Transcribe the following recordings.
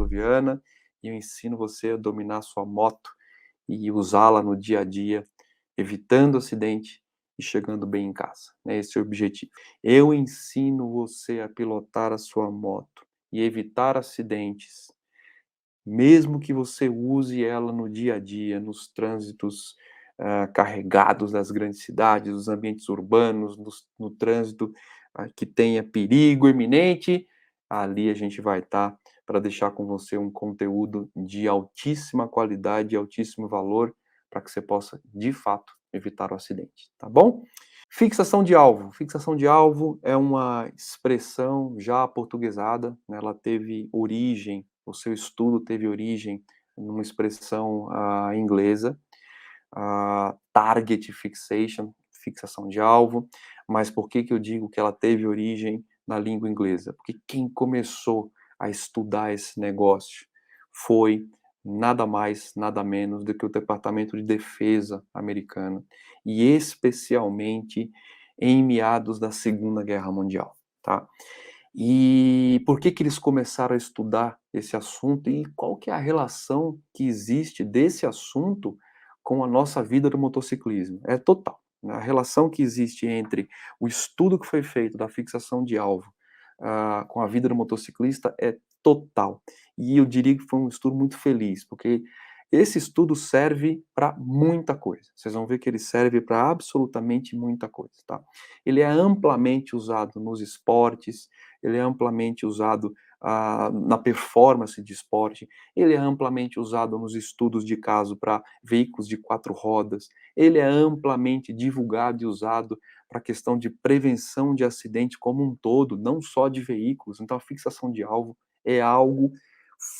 rodoviária e eu ensino você a dominar sua moto e usá-la no dia a dia, evitando acidente e chegando bem em casa, né, esse é o objetivo. Eu ensino você a pilotar a sua moto e evitar acidentes, mesmo que você use ela no dia a dia, nos trânsitos, carregados das grandes cidades, nos ambientes urbanos, no trânsito, que tenha perigo iminente, ali a gente vai estar para deixar com você um conteúdo de altíssima qualidade e altíssimo valor, para que você possa, de fato, evitar o acidente, tá bom? Fixação de alvo. Fixação de alvo é uma expressão já aportuguesada, né, ela teve origem, o seu estudo teve origem numa expressão inglesa, target fixation, fixação de alvo. Mas por que que eu digo que ela teve origem na língua inglesa? Porque quem começou a estudar esse negócio foi nada mais, nada menos do que o Departamento de Defesa americano, e especialmente em meados da Segunda Guerra Mundial, tá? E por que que eles começaram a estudar esse assunto e qual que é a relação que existe desse assunto com a nossa vida do motociclismo? É total, né, a relação que existe entre o estudo que foi feito da fixação de alvo, com a vida do motociclista é total. E eu diria que foi um estudo muito feliz, porque esse estudo serve para muita coisa. Vocês vão ver que ele serve para absolutamente muita coisa, tá? Ele é amplamente usado nos esportes, ele é amplamente usado na performance de esporte, ele é amplamente usado nos estudos de caso para veículos de 4 rodas, ele é amplamente divulgado e usado para a questão de prevenção de acidente como um todo, não só de veículos. Então a fixação de alvo é algo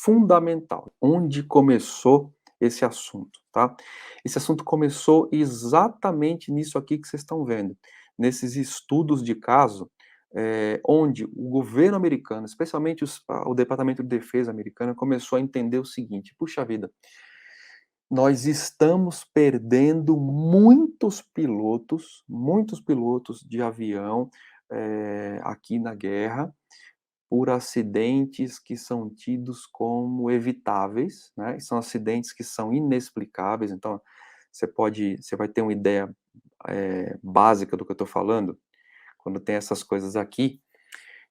fundamental. Onde começou esse assunto, tá? Esse assunto começou exatamente nisso aqui que vocês estão vendo, nesses estudos de caso, onde o governo americano, especialmente o Departamento de Defesa americano, começou a entender o seguinte: puxa vida, nós estamos perdendo muitos pilotos de avião aqui na guerra, por acidentes que são tidos como evitáveis, né? São acidentes que são inexplicáveis. Então, você vai ter uma ideia básica do que eu estou falando, quando tem essas coisas aqui.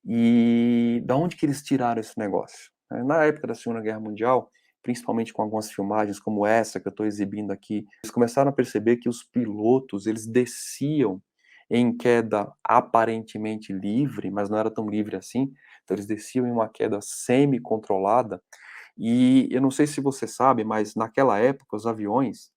E da onde que eles tiraram esse negócio? Na época da Segunda Guerra Mundial, principalmente com algumas filmagens como essa que eu estou exibindo aqui, eles começaram a perceber que os pilotos, eles desciam em queda aparentemente livre, mas não era tão livre assim, então eles desciam em uma queda semi-controlada, e eu não sei se você sabe, mas naquela época os aviões,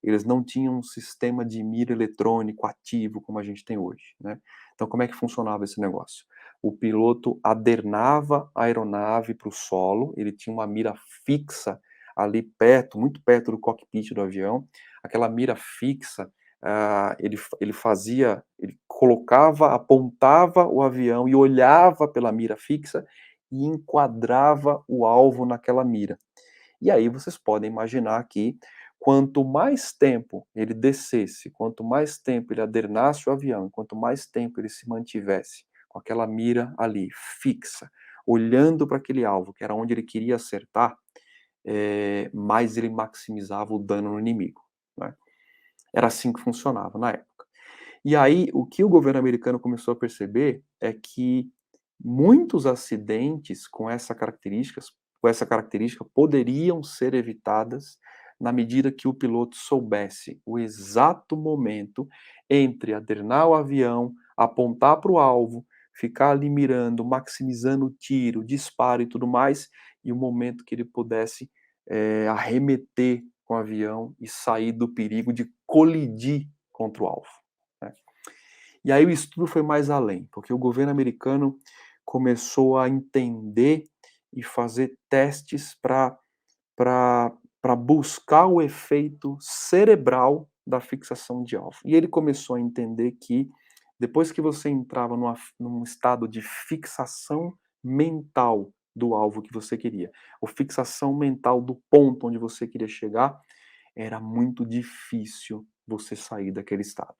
eles não tinham um sistema de mira eletrônico ativo como a gente tem hoje, né? Então como é que funcionava esse negócio? O piloto adernava a aeronave para o solo, ele tinha uma mira fixa ali perto, muito perto do cockpit do avião, aquela mira fixa, ele colocava, apontava o avião e olhava pela mira fixa e enquadrava o alvo naquela mira. E aí vocês podem imaginar que quanto mais tempo ele descesse, quanto mais tempo ele adernasse o avião, quanto mais tempo ele se mantivesse com aquela mira ali, fixa, olhando para aquele alvo, que era onde ele queria acertar, mais ele maximizava o dano no inimigo, né? Era assim que funcionava na época. E aí, o que o governo americano começou a perceber é que muitos acidentes com essa característica poderiam ser evitadas na medida que o piloto soubesse o exato momento entre adrenar o avião, apontar para o alvo, ficar ali mirando, maximizando o tiro, o disparo e tudo mais, e o momento que ele pudesse arremeter com o avião e sair do perigo de colidir contra o alvo, né? E aí o estudo foi mais além, porque o governo americano começou a entender e fazer testes para buscar o efeito cerebral da fixação de alvo. E ele começou a entender que depois que você entrava num estado de fixação mental do alvo que você queria, ou fixação mental do ponto onde você queria chegar, era muito difícil você sair daquele estado.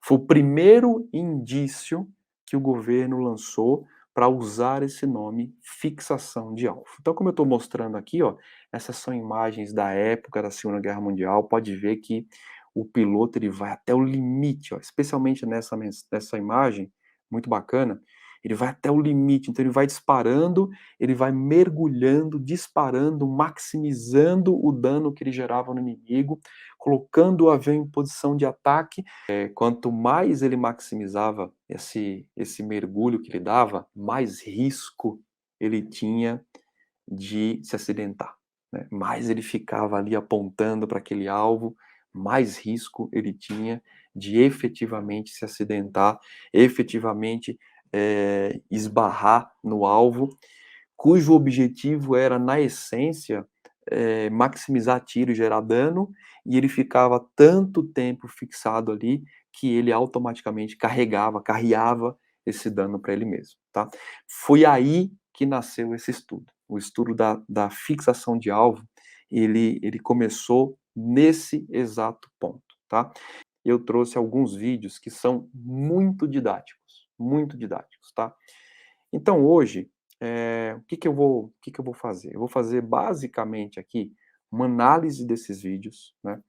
Foi o primeiro indício que o governo lançou para usar esse nome fixação de alvo. Então, como eu estou mostrando aqui, ó, essas são imagens da época da Segunda Guerra Mundial. Pode ver que o piloto ele vai até o limite, ó, especialmente nessa imagem, muito bacana. Ele vai até o limite, então ele vai disparando, ele vai mergulhando, disparando, maximizando o dano que ele gerava no inimigo, colocando o avião em posição de ataque. Quanto mais ele maximizava esse mergulho que ele dava, mais risco ele tinha de se acidentar, né? Mais ele ficava ali apontando para aquele alvo, mais risco ele tinha de efetivamente se acidentar, efetivamente esbarrar no alvo, cujo objetivo era, na essência, maximizar tiro e gerar dano, e ele ficava tanto tempo fixado ali que ele automaticamente carreava esse dano para ele mesmo, tá? Foi aí que nasceu esse estudo. O estudo da fixação de alvo, ele começou nesse exato ponto, tá? Eu trouxe alguns vídeos que são muito didáticos, tá? Então hoje, o que que eu vou fazer? Eu vou fazer basicamente aqui uma análise desses vídeos, né?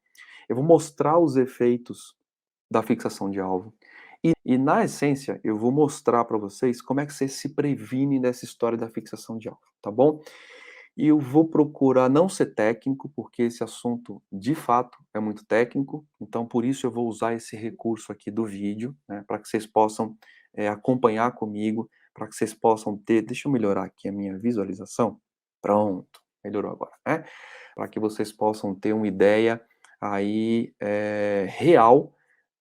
Eu vou mostrar os efeitos da fixação de alvo e na essência, eu vou mostrar para vocês como é que vocês se previnem dessa história da fixação de alvo, tá bom? E eu vou procurar não ser técnico, porque esse assunto, de fato, é muito técnico, então por isso eu vou usar esse recurso aqui do vídeo, né, para que vocês possam acompanhar comigo, para que vocês possam ter. Deixa eu melhorar aqui a minha visualização. Pronto, melhorou agora, né? Para que vocês possam ter uma ideia aí real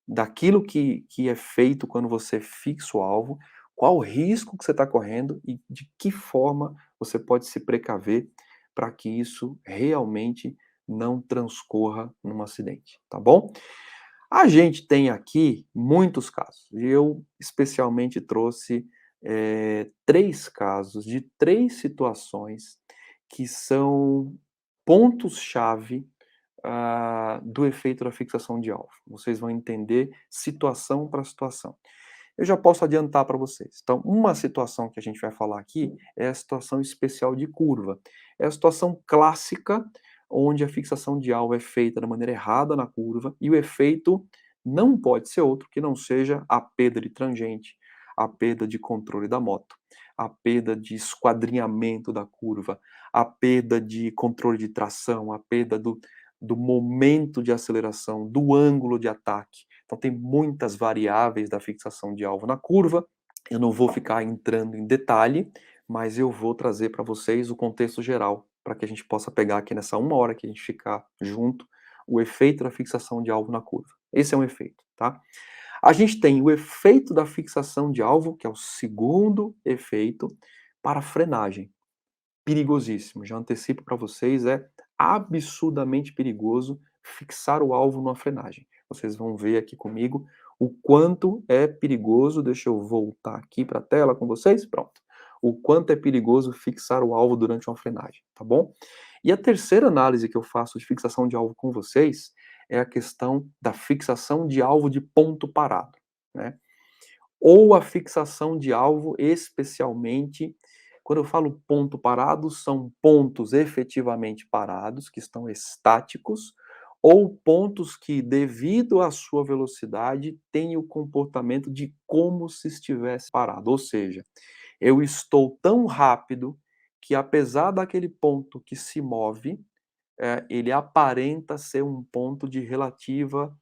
daquilo que é feito quando você fixa o alvo, qual o risco que você está correndo e de que forma você pode se precaver para que isso realmente não transcorra num acidente, tá bom? A gente tem aqui muitos casos, e eu especialmente trouxe 3 casos de 3 situações que são pontos-chave do efeito da fixação de alvo. Vocês vão entender situação para situação. Eu já posso adiantar para vocês. Então, uma situação que a gente vai falar aqui é a situação especial de curva. É a situação clássica onde a fixação de alvo é feita da maneira errada na curva e o efeito não pode ser outro que não seja a perda de tangente, a perda de controle da moto, a perda de esquadrinhamento da curva, a perda de controle de tração, a perda do momento de aceleração, do ângulo de ataque. Então tem muitas variáveis da fixação de alvo na curva. Eu não vou ficar entrando em detalhe, mas eu vou trazer para vocês o contexto geral, para que a gente possa pegar aqui nessa 1 hora que a gente ficar junto, o efeito da fixação de alvo na curva. Esse é um efeito, tá? A gente tem o efeito da fixação de alvo, que é o segundo efeito, para frenagem. Perigosíssimo, já antecipo para vocês, é absurdamente perigoso fixar o alvo numa frenagem. Vocês vão ver aqui comigo o quanto é perigoso. Deixa eu voltar aqui para a tela com vocês, pronto. O quanto é perigoso fixar o alvo durante uma frenagem, tá bom? E a terceira análise que eu faço de fixação de alvo com vocês é a questão da fixação de alvo de ponto parado, né? Ou a fixação de alvo especialmente, quando eu falo ponto parado, são pontos efetivamente parados, que estão estáticos, ou pontos que, devido à sua velocidade, têm o comportamento de como se estivesse parado. Ou seja, eu estou tão rápido que, apesar daquele ponto que se move, ele aparenta ser um ponto de relativa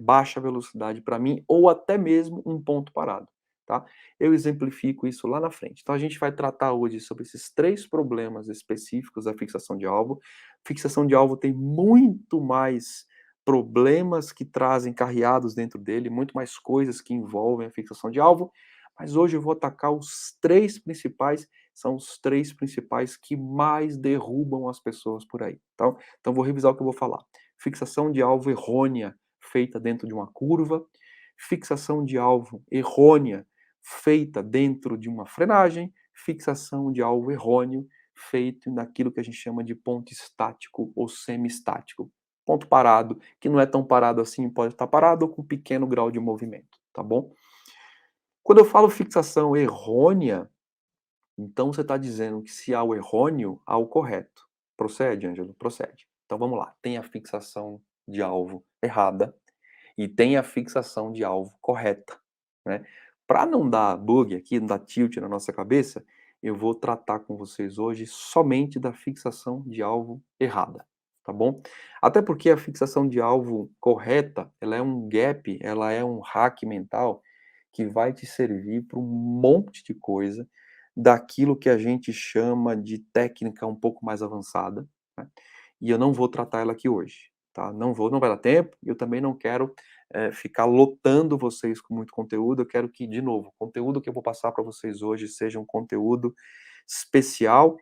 baixa velocidade para mim, ou até mesmo um ponto parado, tá? Eu exemplifico isso lá na frente. Então a gente vai tratar hoje sobre esses 3 problemas específicos da fixação de alvo. Fixação de alvo tem muito mais problemas que trazem carreados dentro dele, muito mais coisas que envolvem a fixação de alvo, mas hoje eu vou atacar os 3 principais, são os 3 principais que mais derrubam as pessoas por aí, tá? Então vou revisar o que eu vou falar. Fixação de alvo errônea, feita dentro de uma curva. Fixação de alvo errônea, feita dentro de uma frenagem. Fixação de alvo errôneo, feito naquilo que a gente chama de ponto estático ou semi-estático. Ponto parado, que não é tão parado assim, pode estar parado ou com pequeno grau de movimento, tá bom? Quando eu falo fixação errônea, então você está dizendo que se há o errôneo, há o correto. Procede, Ângelo? Procede. Então vamos lá. Tem a fixação de alvo errada e tem a fixação de alvo correta, né? Para não dar bug aqui, não dar tilt na nossa cabeça, eu vou tratar com vocês hoje somente da fixação de alvo errada, tá bom? Até porque a fixação de alvo correta, ela é um gap, ela é um hack mental que vai te servir para um monte de coisa daquilo que a gente chama de técnica um pouco mais avançada, né? E eu não vou tratar ela aqui hoje, tá? Não vai dar tempo, e eu também não quero ficar lotando vocês com muito conteúdo. Eu quero que, de novo, o conteúdo que eu vou passar para vocês hoje seja um conteúdo especial,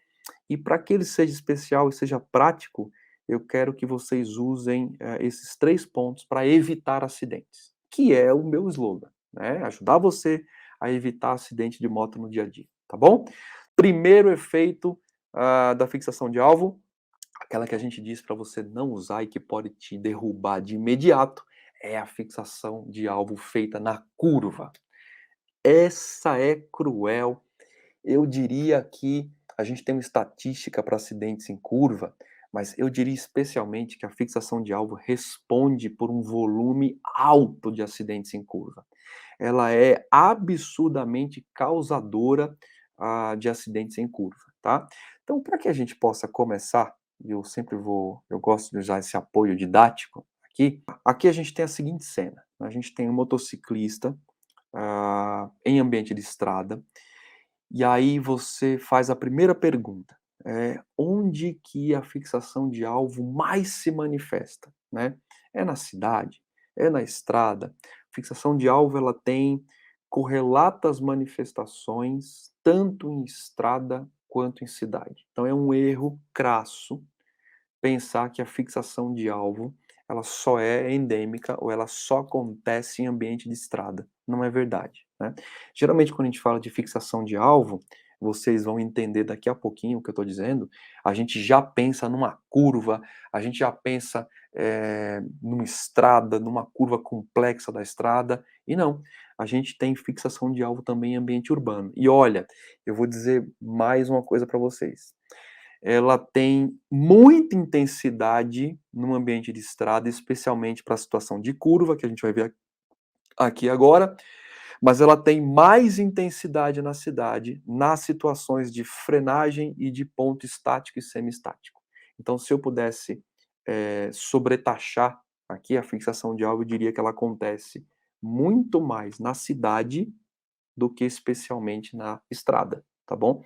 e para que ele seja especial e seja prático, eu quero que vocês usem esses 3 pontos para evitar acidentes, que é o meu slogan, né? Ajudar você a evitar acidente de moto no dia a dia, tá bom? Primeiro efeito da fixação de alvo, aquela que a gente diz para você não usar e que pode te derrubar de imediato, é a fixação de alvo feita na curva. Essa é cruel. Eu diria que a gente tem uma estatística para acidentes em curva, mas eu diria especialmente que a fixação de alvo responde por um volume alto de acidentes em curva. Ela é absurdamente causadora de acidentes em curva, tá? Então, para que a gente possa começar, eu gosto de usar esse apoio didático aqui a gente tem a seguinte cena, a gente tem um motociclista em ambiente de estrada, e aí você faz a primeira pergunta, onde que a fixação de alvo mais se manifesta, né? É na cidade? É na estrada? Fixação de alvo, ela tem correlatas manifestações tanto em estrada quanto em cidade. Então é um erro crasso pensar que a fixação de alvo, ela só é endêmica ou ela só acontece em ambiente de estrada. Não é verdade, né? Geralmente, quando a gente fala de fixação de alvo, vocês vão entender daqui a pouquinho o que eu estou dizendo, a gente já pensa numa curva, a gente já pensa numa estrada, numa curva complexa da estrada, e não, a gente tem fixação de alvo também em ambiente urbano. E olha, eu vou dizer mais uma coisa para vocês, ela tem muita intensidade no ambiente de estrada, especialmente para a situação de curva, que a gente vai ver aqui agora, mas ela tem mais intensidade na cidade, nas situações de frenagem e de ponto estático e semiestático. Então, se eu pudesse sobretaxar aqui a fixação de alvo, eu diria que ela acontece muito mais na cidade do que especialmente na estrada, tá bom?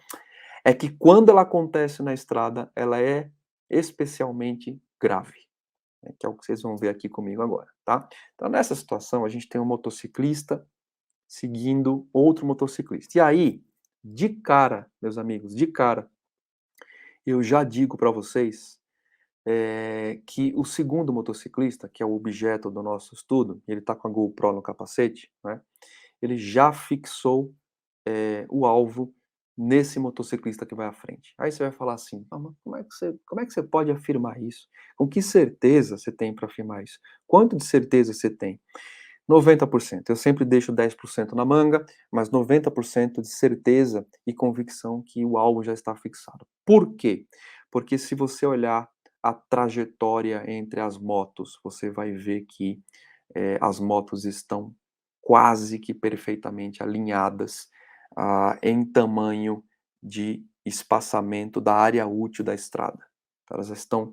É que quando ela acontece na estrada, ela é especialmente grave, né, que é o que vocês vão ver aqui comigo agora, tá? Então, nessa situação, a gente tem um motociclista seguindo outro motociclista. E aí, de cara, meus amigos, de cara, eu já digo para vocês que o segundo motociclista, que é o objeto do nosso estudo, ele está com a GoPro no capacete, né? Ele já fixou o alvo nesse motociclista que vai à frente. Aí você vai falar assim: "Ah, mas como é que você pode afirmar isso? Com que certeza você tem para afirmar isso? Quanto de certeza você tem?" 90%. Eu sempre deixo 10% na manga, mas 90% de certeza e convicção que o alvo já está fixado. Por quê? Porque se você olhar a trajetória entre as motos, você vai ver que as motos estão quase que perfeitamente alinhadas em tamanho de espaçamento da área útil da estrada. Elas estão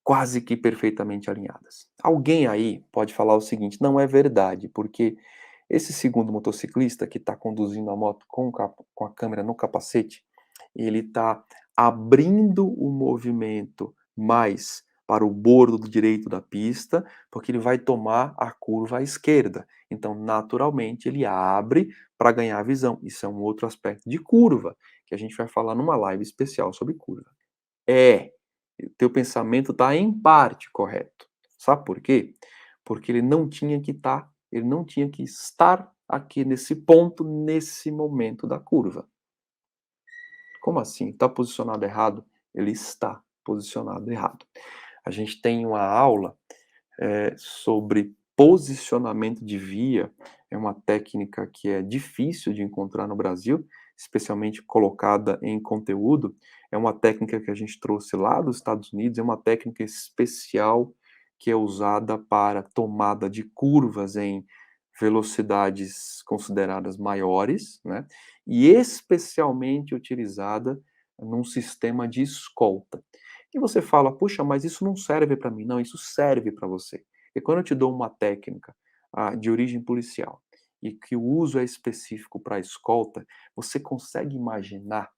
quase que perfeitamente alinhadas. Alguém aí pode falar o seguinte: não é verdade, porque esse segundo motociclista que está conduzindo a moto com a câmera no capacete, ele está abrindo o movimento mais para o bordo direito da pista, porque ele vai tomar a curva à esquerda. Então, naturalmente, ele abre para ganhar visão. Isso é um outro aspecto de curva, que a gente vai falar numa live especial sobre curva. O teu pensamento está em parte correto. Sabe por quê? Porque ele não tinha que estar aqui nesse ponto, nesse momento da curva. Como assim? Está posicionado errado? Ele está posicionado errado. A gente tem uma aula sobre posicionamento de via é uma técnica que é difícil de encontrar no Brasil, especialmente colocada em conteúdo. É uma técnica que a gente trouxe lá dos Estados Unidos, é uma técnica especial que é usada para tomada de curvas em velocidades consideradas maiores, né, e especialmente utilizada num sistema de escolta. E você fala: "Puxa, mas isso não serve para mim". Não, isso serve para você. E quando eu te dou uma técnica, de origem policial, e que o uso é específico para escolta, você consegue imaginar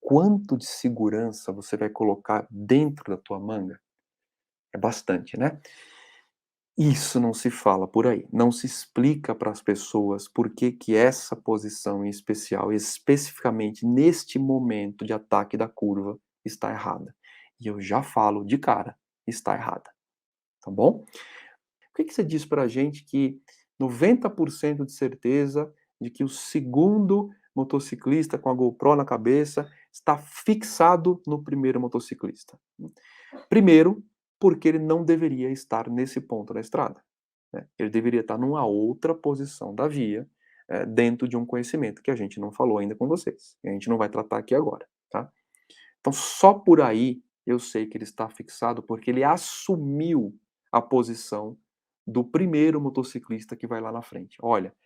quanto de segurança você vai colocar dentro da tua manga? É bastante, né? Isso não se fala por aí, não se explica para as pessoas por que que essa posição em especial, especificamente neste momento de ataque da curva, está errada. E eu já falo de cara, está errada, tá bom? Por que que você diz pra gente que 90% de certeza de que o segundo motociclista com a GoPro na cabeça está fixado no primeiro motociclista? Primeiro, porque ele não deveria estar nesse ponto da estrada, né, ele deveria estar numa outra posição da via, dentro de um conhecimento que a gente não falou ainda com vocês, e a gente não vai tratar aqui agora, tá. Então só por aí eu sei que ele está fixado, porque ele assumiu a posição do primeiro motociclista que vai lá na frente. Olha,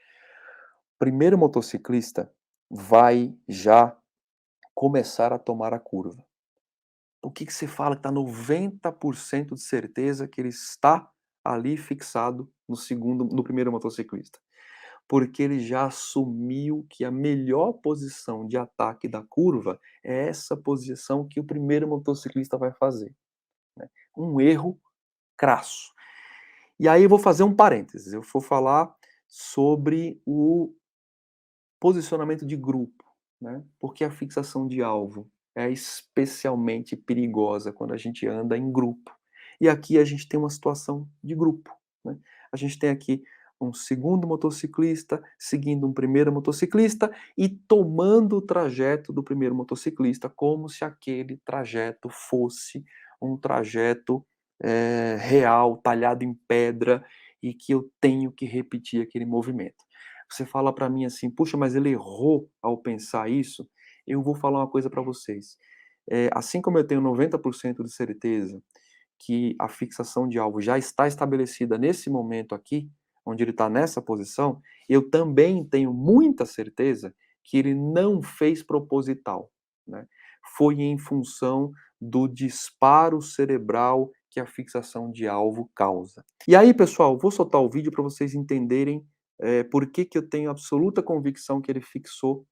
o primeiro motociclista vai já começar a tomar a curva. O que que você fala que está 90% de certeza que ele está ali fixado no primeiro motociclista? Porque ele já assumiu que a melhor posição de ataque da curva é essa posição que o primeiro motociclista vai fazer, né. Um erro crasso. E aí eu vou fazer um parênteses, eu vou falar sobre o posicionamento de grupo, né, porque a fixação de alvo é especialmente perigosa quando a gente anda em grupo. E aqui a gente tem uma situação de grupo, né. A gente tem aqui um segundo motociclista seguindo um primeiro motociclista e tomando o trajeto do primeiro motociclista, como se aquele trajeto fosse um trajeto, real, talhado em pedra, e que eu tenho que repetir aquele movimento. Você fala para mim assim: "Puxa, mas ele errou ao pensar isso". Eu vou falar uma coisa para vocês, assim como eu tenho 90% de certeza que a fixação de alvo já está estabelecida nesse momento aqui, onde ele está nessa posição, eu também tenho muita certeza que ele não fez proposital, né. Foi em função do disparo cerebral que a fixação de alvo causa. E aí, pessoal, vou soltar o vídeo para vocês entenderem, por que que eu tenho absoluta convicção que ele fixou,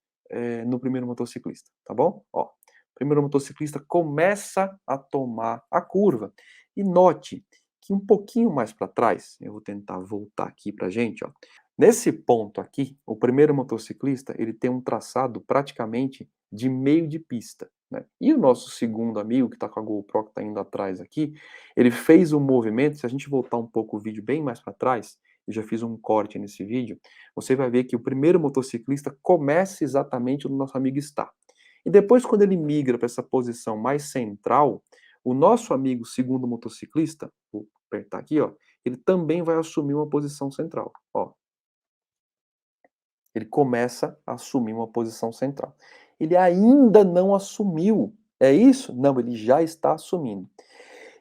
no primeiro motociclista, tá bom? Ó, o primeiro motociclista começa a tomar a curva, e note que um pouquinho mais para trás, eu vou tentar voltar aqui pra gente, ó. Nesse ponto aqui, o primeiro motociclista, ele tem um traçado praticamente de meio de pista, né. E o nosso segundo amigo, que está com a GoPro, que está indo atrás aqui, ele fez um movimento, se a gente voltar um pouco o vídeo bem mais para trás, eu já fiz um corte nesse vídeo, você vai ver que o primeiro motociclista começa exatamente onde o nosso amigo está. E depois, quando ele migra para essa posição mais central, o nosso amigo segundo motociclista, vou apertar aqui, ó, ele também vai assumir uma posição central, ó. Ele começa a assumir uma posição central. Ele ainda não assumiu, é isso? Não, ele já está assumindo.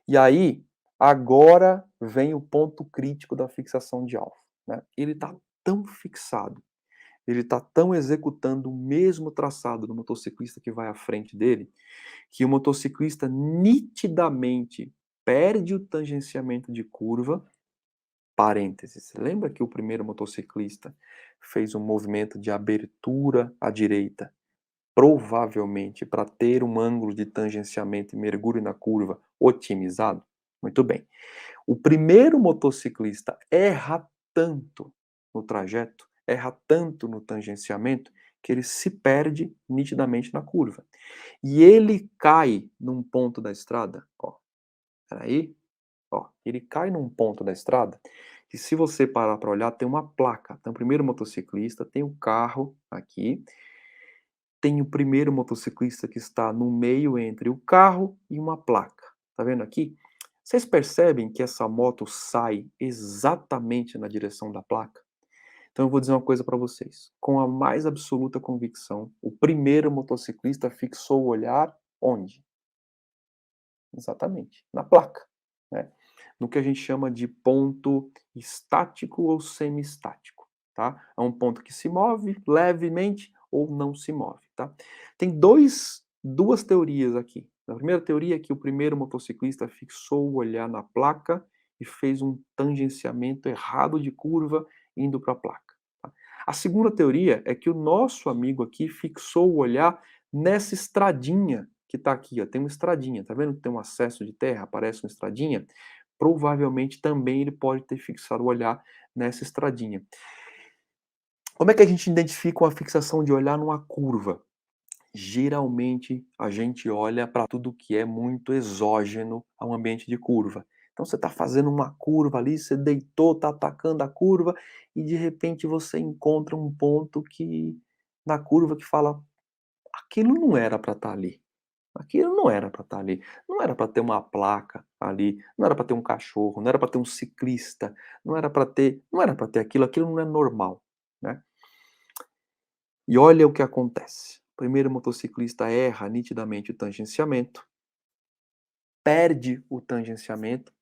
E aí, agora vem o ponto crítico da fixação de alvo, né. Ele está tão fixado, ele está tão executando o mesmo traçado do motociclista que vai à frente dele, que o motociclista nitidamente perde o tangenciamento de curva. Parênteses, lembra que o primeiro motociclista fez um movimento de abertura à direita, provavelmente para ter um ângulo de tangenciamento e mergulho na curva otimizado? Muito bem. O primeiro motociclista erra tanto no trajeto, erra tanto no tangenciamento, que ele se perde nitidamente na curva. E ele cai num ponto da estrada, ó, espera aí, ó, ele cai num ponto da estrada, que se você parar para olhar tem uma placa, tem o primeiro motociclista, tem o carro aqui, tem o primeiro motociclista que está no meio entre o carro e uma placa, tá vendo aqui? Vocês percebem que essa moto sai exatamente na direção da placa? Então eu vou dizer uma coisa para vocês, com a mais absoluta convicção, o primeiro motociclista fixou o olhar onde? Exatamente, na placa, né, no que a gente chama de ponto estático ou semi-estático, tá. É um ponto que se move levemente ou não se move, tá. Tem 2 teorias aqui. A primeira teoria é que o primeiro motociclista fixou o olhar na placa e fez um tangenciamento errado de curva indo para a placa, tá. A segunda teoria é que o nosso amigo aqui fixou o olhar nessa estradinha que está aqui, ó, tem uma estradinha, tá vendo que tem um acesso de terra, aparece uma estradinha? Provavelmente também ele pode ter fixado o olhar nessa estradinha. Como é que a gente identifica uma fixação de olhar numa curva? Geralmente a gente olha para tudo que é muito exógeno ao ambiente de curva. Então você está fazendo uma curva ali, você deitou, está atacando a curva e de repente você encontra um ponto que na curva que fala: aquilo não era para estar ali. Aquilo não era para estar ali, não era para ter uma placa ali, não era para ter um cachorro, não era para ter um ciclista, não era para ter aquilo, aquilo não é normal, né. E olha o que acontece, o primeiro motociclista erra nitidamente o tangenciamento, perde o tangenciamento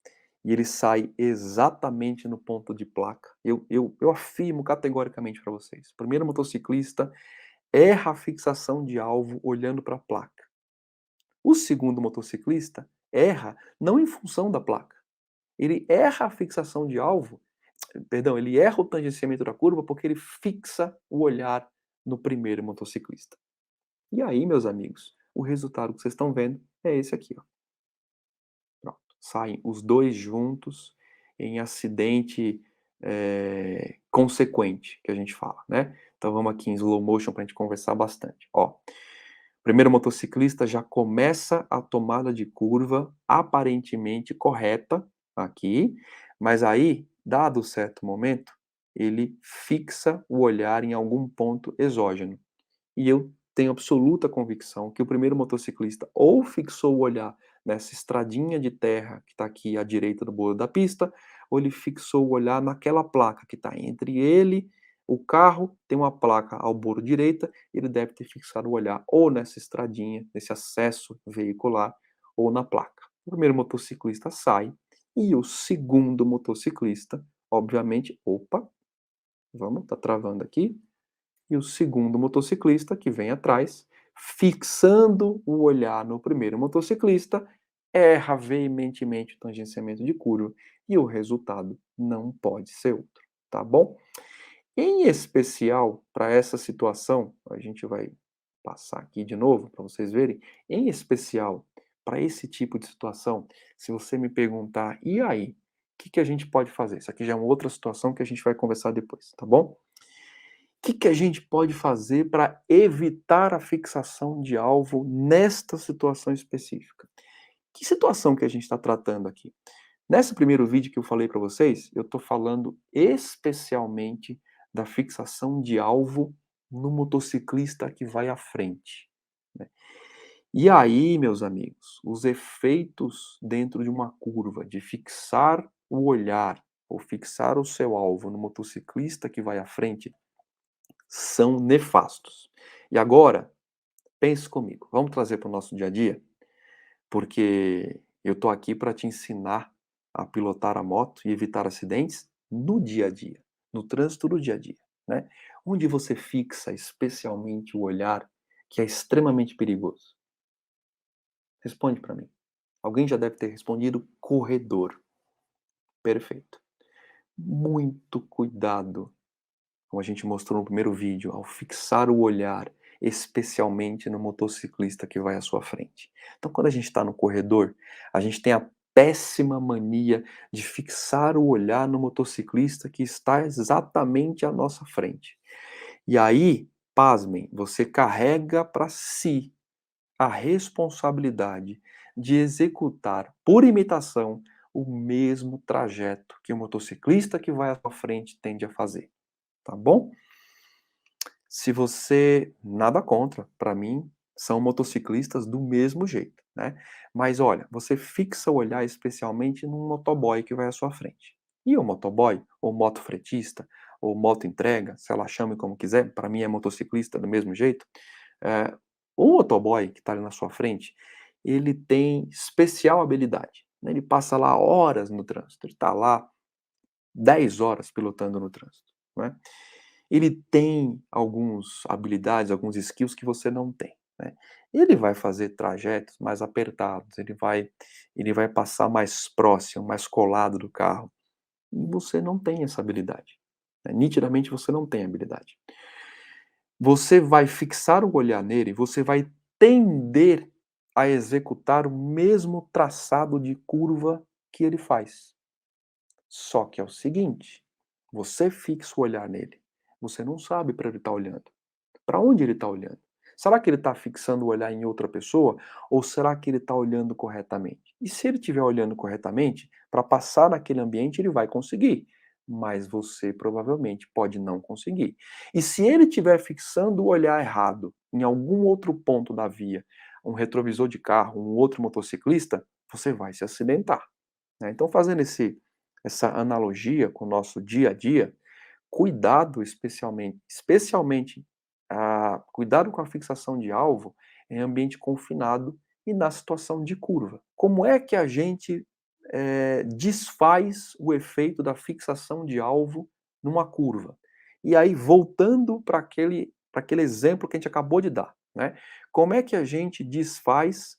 e ele sai exatamente no ponto de placa. Eu afirmo categoricamente para vocês, o primeiro motociclista erra a fixação de alvo olhando para a placa. O segundo motociclista erra não em função da placa, ele erra a fixação de alvo, perdão, ele erra o tangenciamento da curva porque ele fixa o olhar no primeiro motociclista. E aí, meus amigos, o resultado que vocês estão vendo é esse aqui, ó. Pronto, saem os 2 juntos em acidente, consequente, que a gente fala, né. Então vamos aqui em slow motion para a gente conversar bastante. Ó, primeiro motociclista já começa a tomada de curva aparentemente correta aqui, mas aí, dado certo momento, ele fixa o olhar em algum ponto exógeno. E eu tenho absoluta convicção que o primeiro motociclista ou fixou o olhar nessa estradinha de terra que está aqui à direita do bordo da pista, ou ele fixou o olhar naquela placa que está entre ele, o carro, tem uma placa ao bordo direita, ele deve ter fixado o olhar ou nessa estradinha, nesse acesso veicular, ou na placa. O primeiro motociclista sai e o segundo motociclista, obviamente, opa, vamos, tá travando aqui, e o segundo motociclista, que vem atrás, fixando o olhar no primeiro motociclista, erra veementemente o tangenciamento de curva e o resultado não pode ser outro, tá bom? Em especial, para essa situação, a gente vai passar aqui de novo para vocês verem, em especial, para esse tipo de situação, se você me perguntar: "E aí, o que que a gente pode fazer?", isso aqui já é uma outra situação que a gente vai conversar depois, tá bom? Que a gente pode fazer para evitar a fixação de alvo nesta situação específica? Que situação que a gente está tratando aqui? Nesse primeiro vídeo que eu falei para vocês, eu estou falando especialmente da fixação de alvo no motociclista que vai à frente, né. E aí, meus amigos, os efeitos dentro de uma curva de fixar o olhar ou fixar o seu alvo no motociclista que vai à frente são nefastos. E agora, pense comigo, vamos trazer para o nosso dia a dia? Porque eu estou aqui para te ensinar a pilotar a moto e evitar acidentes no dia a dia, no trânsito do dia a dia, né? Onde você fixa especialmente o olhar que é extremamente perigoso? Responde para mim. Alguém já deve ter respondido corredor. Perfeito. Muito cuidado, como a gente mostrou no primeiro vídeo, ao fixar o olhar, especialmente no motociclista que vai à sua frente. Então, quando a gente está no corredor, a gente tem a péssima mania de fixar o olhar no motociclista que está exatamente à nossa frente. E aí, pasmem, você carrega para si a responsabilidade de executar, por imitação, o mesmo trajeto que o motociclista que vai à sua frente tende a fazer, tá bom? Se você nada contra, para mim são motociclistas do mesmo jeito. né. Mas olha, você fixa o olhar especialmente num motoboy que vai à sua frente. E o motoboy, ou motofretista, ou motoentrega, se ela chame como quiser, para mim é motociclista do mesmo jeito, eh, o motoboy que está ali na sua frente, ele tem especial habilidade, né, ele passa lá horas no trânsito, ele está lá 10 horas pilotando no trânsito, né. Ele tem alguns habilidades, alguns skills que você não tem, né. Ele vai fazer trajetos mais apertados, ele vai passar mais próximo, mais colado do carro, e você não tem essa habilidade, né, nitidamente você não tem habilidade. Você vai fixar o olhar nele, você vai tender a executar o mesmo traçado de curva que ele faz. Só que é o seguinte, você fixa o olhar nele, você não sabe para ele estar olhando. Para onde ele está olhando? Será que ele está fixando o olhar em outra pessoa ou será que ele está olhando corretamente? E se ele estiver olhando corretamente, para passar naquele ambiente ele vai conseguir, mas você provavelmente pode não conseguir. E se ele estiver fixando o olhar errado em algum outro ponto da via, um retrovisor de carro, um outro motociclista, você vai se acidentar, né? Então, fazendo essa analogia com o nosso dia a dia, cuidado especialmente, cuidado com a fixação de alvo em ambiente confinado e na situação de curva. Como é que a gente, desfaz o efeito da fixação de alvo numa curva? E aí voltando para aquele exemplo que a gente acabou de dar, né, como é que a gente desfaz,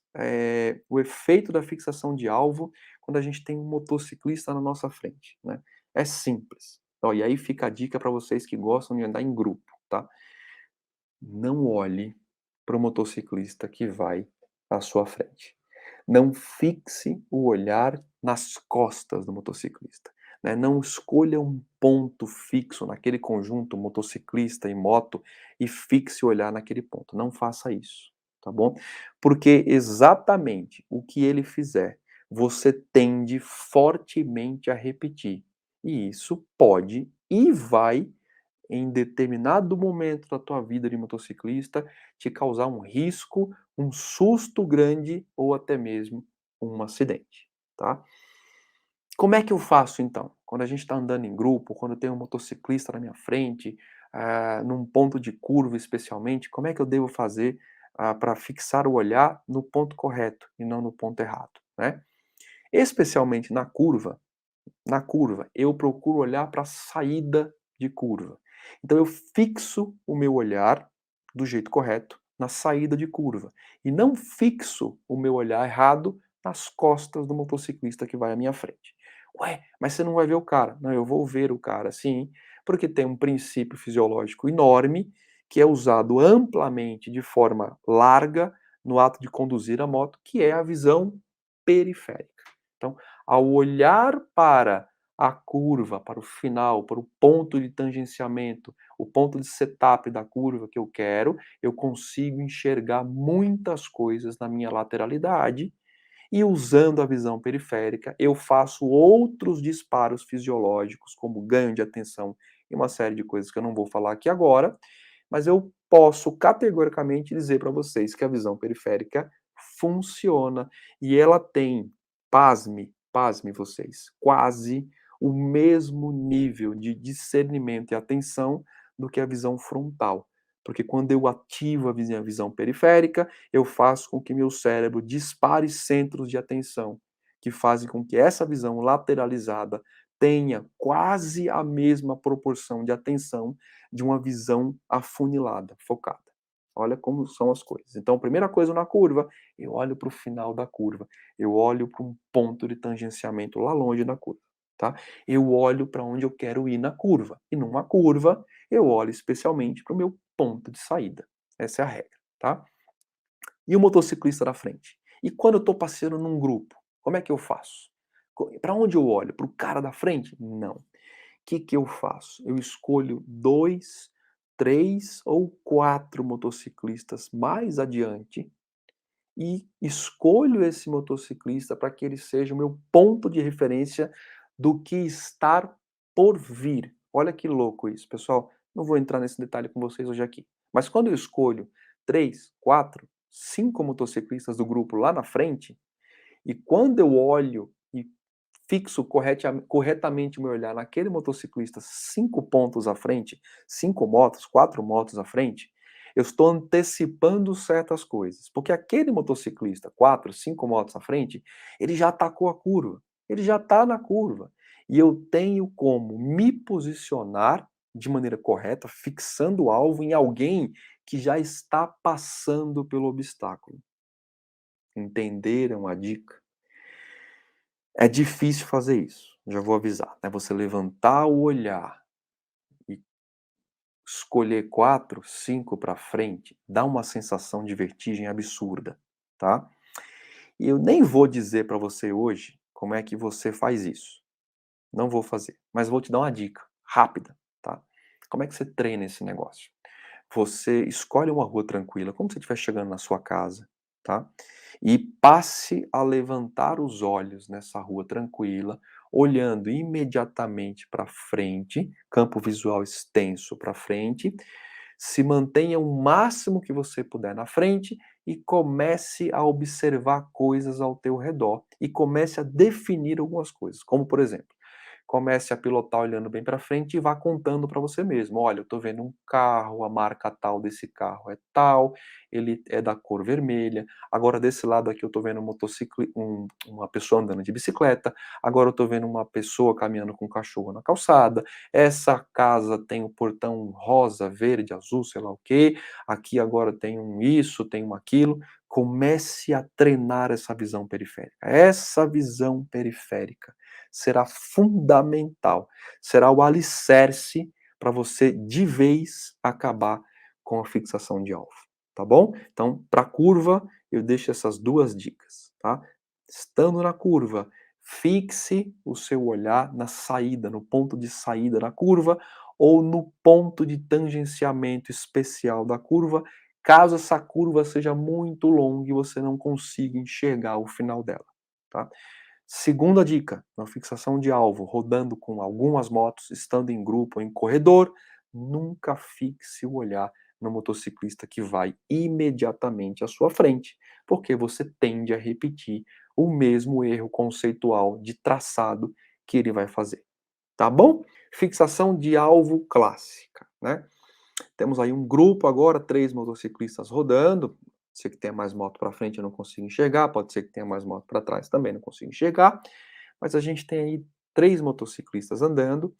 o efeito da fixação de alvo quando a gente tem um motociclista na nossa frente, né? É simples. Ó, e aí fica a dica para vocês que gostam de andar em grupo, tá? Não olhe para o motociclista que vai à sua frente. Não fixe o olhar nas costas do motociclista, né? Não escolha um ponto fixo naquele conjunto motociclista e moto e fixe o olhar naquele ponto. Não faça isso, tá bom? Porque exatamente o que ele fizer, você tende fortemente a repetir. E isso pode e vai em determinado momento da tua vida de motociclista, te causar um risco, um susto grande ou até mesmo um acidente, tá. Como é que eu faço então? Quando a gente está andando em grupo, quando tem um motociclista na minha frente, num ponto de curva especialmente, como é que eu devo fazer, para fixar o olhar no ponto correto e não no ponto errado, né. Especialmente na curva, eu procuro olhar para a saída de curva. Então eu fixo o meu olhar do jeito correto na saída de curva e não fixo o meu olhar errado nas costas do motociclista que vai à minha frente. Ué, mas você não vai ver o cara? Não, eu vou ver o cara sim, porque tem um princípio fisiológico enorme que é usado amplamente de forma larga no ato de conduzir a moto, que é a visão periférica. Então, ao olhar para a curva, para o final, para o ponto de tangenciamento, o ponto de setup da curva que eu consigo enxergar muitas coisas na minha lateralidade e usando a visão periférica, eu faço outros disparos fisiológicos, como ganho de atenção e uma série de coisas que eu não vou falar aqui agora, mas eu posso categoricamente dizer para vocês que a visão periférica funciona e ela tem, pasme vocês, quase o mesmo nível de discernimento e atenção do que a visão frontal. Porque quando eu ativo a visão periférica, eu faço com que meu cérebro dispare centros de atenção, que fazem com que essa visão lateralizada tenha quase a mesma proporção de atenção de uma visão afunilada, focada. Olha como são as coisas. Então, primeira coisa na curva, eu olho para o final da curva, eu olho para um ponto de tangenciamento lá longe na curva, tá? Eu olho para onde eu quero ir na curva. E numa curva, eu olho especialmente para o meu ponto de saída. Essa é a regra, tá? E o motociclista da frente? E quando eu estou passeando num grupo, como é que eu faço? Para onde eu olho? Para o cara da frente? Não. Que eu faço? Eu escolho 2, 3 ou 4 motociclistas mais adiante e escolho esse motociclista para que ele seja o meu ponto de referência do que estar por vir. Olha que louco isso, pessoal. Não vou entrar nesse detalhe com vocês hoje aqui. Mas quando eu escolho 3, 4, 5 motociclistas do grupo lá na frente, e quando eu olho e fixo corretamente o meu olhar naquele motociclista 5 pontos à frente, 5 motos, 4 motos à frente, eu estou antecipando certas coisas, porque aquele motociclista, 4, 5 motos à frente, ele já atacou a curva, ele já está na curva, e eu tenho como me posicionar de maneira correta, fixando o alvo em alguém que já está passando pelo obstáculo. Entenderam a dica? É difícil fazer isso, já vou avisar, né, você levantar o olhar e escolher 4, 5 para frente, dá uma sensação de vertigem absurda, tá. E eu nem vou dizer para você hoje como é que você faz isso, não vou fazer, mas vou te dar uma dica rápida, tá. Como é que você treina esse negócio? Você escolhe uma rua tranquila, como se você estiver chegando na sua casa, tá? E passe a levantar os olhos nessa rua tranquila, olhando imediatamente para frente, campo visual extenso para frente. Se mantenha o máximo que você puder na frente e comece a observar coisas ao teu redor e comece a definir algumas coisas, como por exemplo, comece a pilotar olhando bem para frente e vá contando para você mesmo: "Olha, eu estou vendo um carro, a marca tal desse carro é tal, ele é da cor vermelha. Agora desse lado aqui eu estou vendo uma pessoa andando de bicicleta. Agora eu estou vendo uma pessoa caminhando com um cachorro na calçada. Essa casa tem o portão rosa, verde, azul, sei lá o quê. Aqui agora tem um isso, tem um aquilo". Comece a treinar essa visão periférica. Essa visão periférica será fundamental, será o alicerce para você de vez acabar com a fixação de alvo, tá bom? Então, para a curva, eu deixo essas 2 dicas, tá? Estando na curva, fixe o seu olhar na saída, no ponto de saída da curva ou no ponto de tangenciamento especial da curva, caso essa curva seja muito longa e você não consiga enxergar o final dela, tá? Segunda dica, na fixação de alvo, rodando com algumas motos, estando em grupo ou em corredor, nunca fixe o olhar no motociclista que vai imediatamente à sua frente, porque você tende a repetir o mesmo erro conceitual de traçado que ele vai fazer, tá bom? Fixação de alvo clássica, né? Temos aí um grupo agora, 3 motociclistas rodando. Pode ser que tenha mais moto para frente, eu não consigo enxergar, pode ser que tenha mais moto para trás, também não consigo enxergar. Mas a gente tem aí 3 motociclistas andando,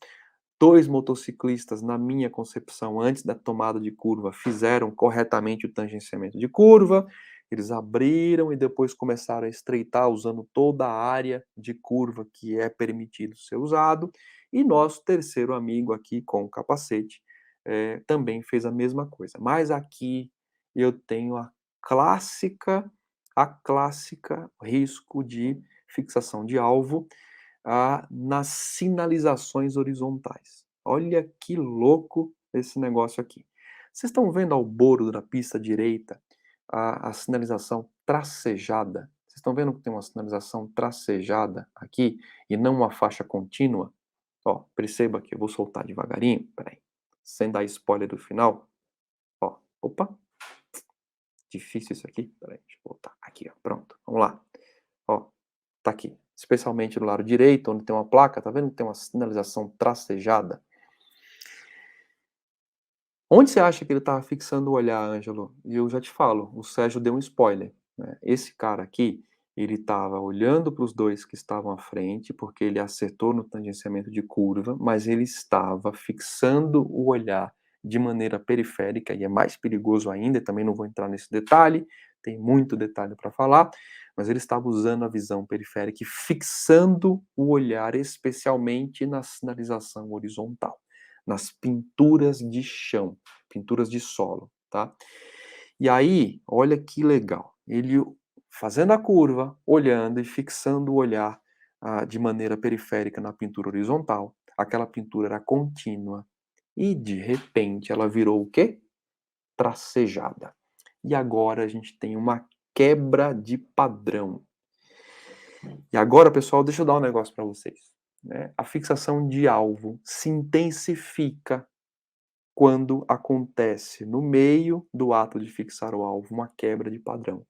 2 motociclistas, na minha concepção, antes da tomada de curva, fizeram corretamente o tangenciamento de curva, eles abriram e depois começaram a estreitar usando toda a área de curva que é permitido ser usado, e nosso terceiro amigo aqui com o capacete, também fez a mesma coisa. Mas aqui eu tenho a clássica risco de fixação de alvo, nas sinalizações horizontais. Olha que louco esse negócio aqui. Vocês estão vendo ao bordo da pista direita a sinalização tracejada? Vocês estão vendo que tem uma sinalização tracejada aqui e não uma faixa contínua? Ó, perceba que eu vou soltar devagarinho, espera aí, sem dar spoiler do final. Ó, opa, difícil isso aqui, espera aí, deixa eu voltar. Aqui, ó, pronto, vamos lá. Ó, tá aqui, especialmente do lado direito, onde tem uma placa, tá vendo que tem uma sinalização tracejada? Onde você acha que ele estava fixando o olhar, Ângelo? E eu já te falo, o Sérgio deu um spoiler, né. Esse cara aqui, ele estava olhando para os 2 que estavam à frente, porque ele acertou no tangenciamento de curva, mas ele estava fixando o olhar de maneira periférica, e é mais perigoso ainda, e também não vou entrar nesse detalhe, tem muito detalhe para falar, mas ele estava usando a visão periférica e fixando o olhar especialmente na sinalização horizontal, nas pinturas de chão, pinturas de solo, tá? E aí, olha que legal, ele fazendo a curva, olhando e fixando o olhar, de maneira periférica na pintura horizontal, aquela pintura era contínua e de repente ela virou o quê? Tracejada. E agora a gente tem uma quebra de padrão. E agora, pessoal, deixa eu dar um negócio para vocês, né, a fixação de alvo se intensifica quando acontece no meio do ato de fixar o alvo uma quebra de padrão.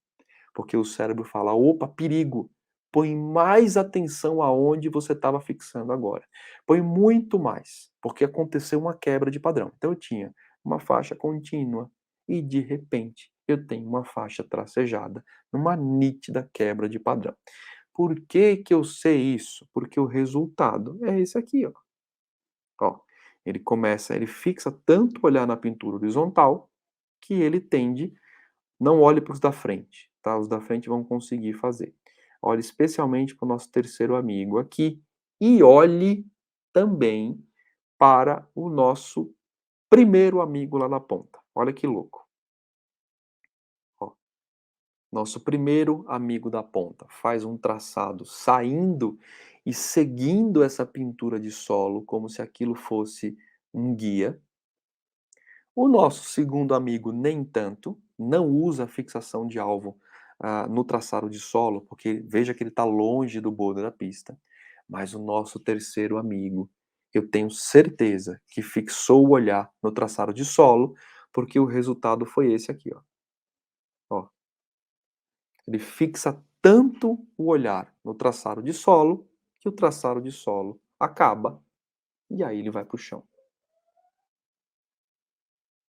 Porque o cérebro fala: opa, perigo, põe mais atenção aonde você estava fixando agora. Põe muito mais, porque aconteceu uma quebra de padrão. Então eu tinha uma faixa contínua e de repente eu tenho uma faixa tracejada, numa nítida quebra de padrão. Por que que eu sei isso? Porque o resultado é esse aqui, ó. Ó, ele fixa tanto o olhar na pintura horizontal que ele tende, não olhe para os da frente, tá? Os da frente vão conseguir fazer. Olhe especialmente para o nosso terceiro amigo aqui e olhe também para o nosso primeiro amigo lá na ponta. Olha que louco. Ó, nosso primeiro amigo da ponta faz um traçado saindo e seguindo essa pintura de solo como se aquilo fosse um guia. O nosso segundo amigo, nem tanto, não usa a fixação de alvo no traçado de solo, porque veja que ele está longe do bordo da pista. Mas o nosso terceiro amigo, eu tenho certeza que fixou o olhar no traçado de solo, porque o resultado foi esse aqui, ó. Ó, ele fixa tanto o olhar no traçado de solo, que o traçado de solo acaba, e aí ele vai para o chão.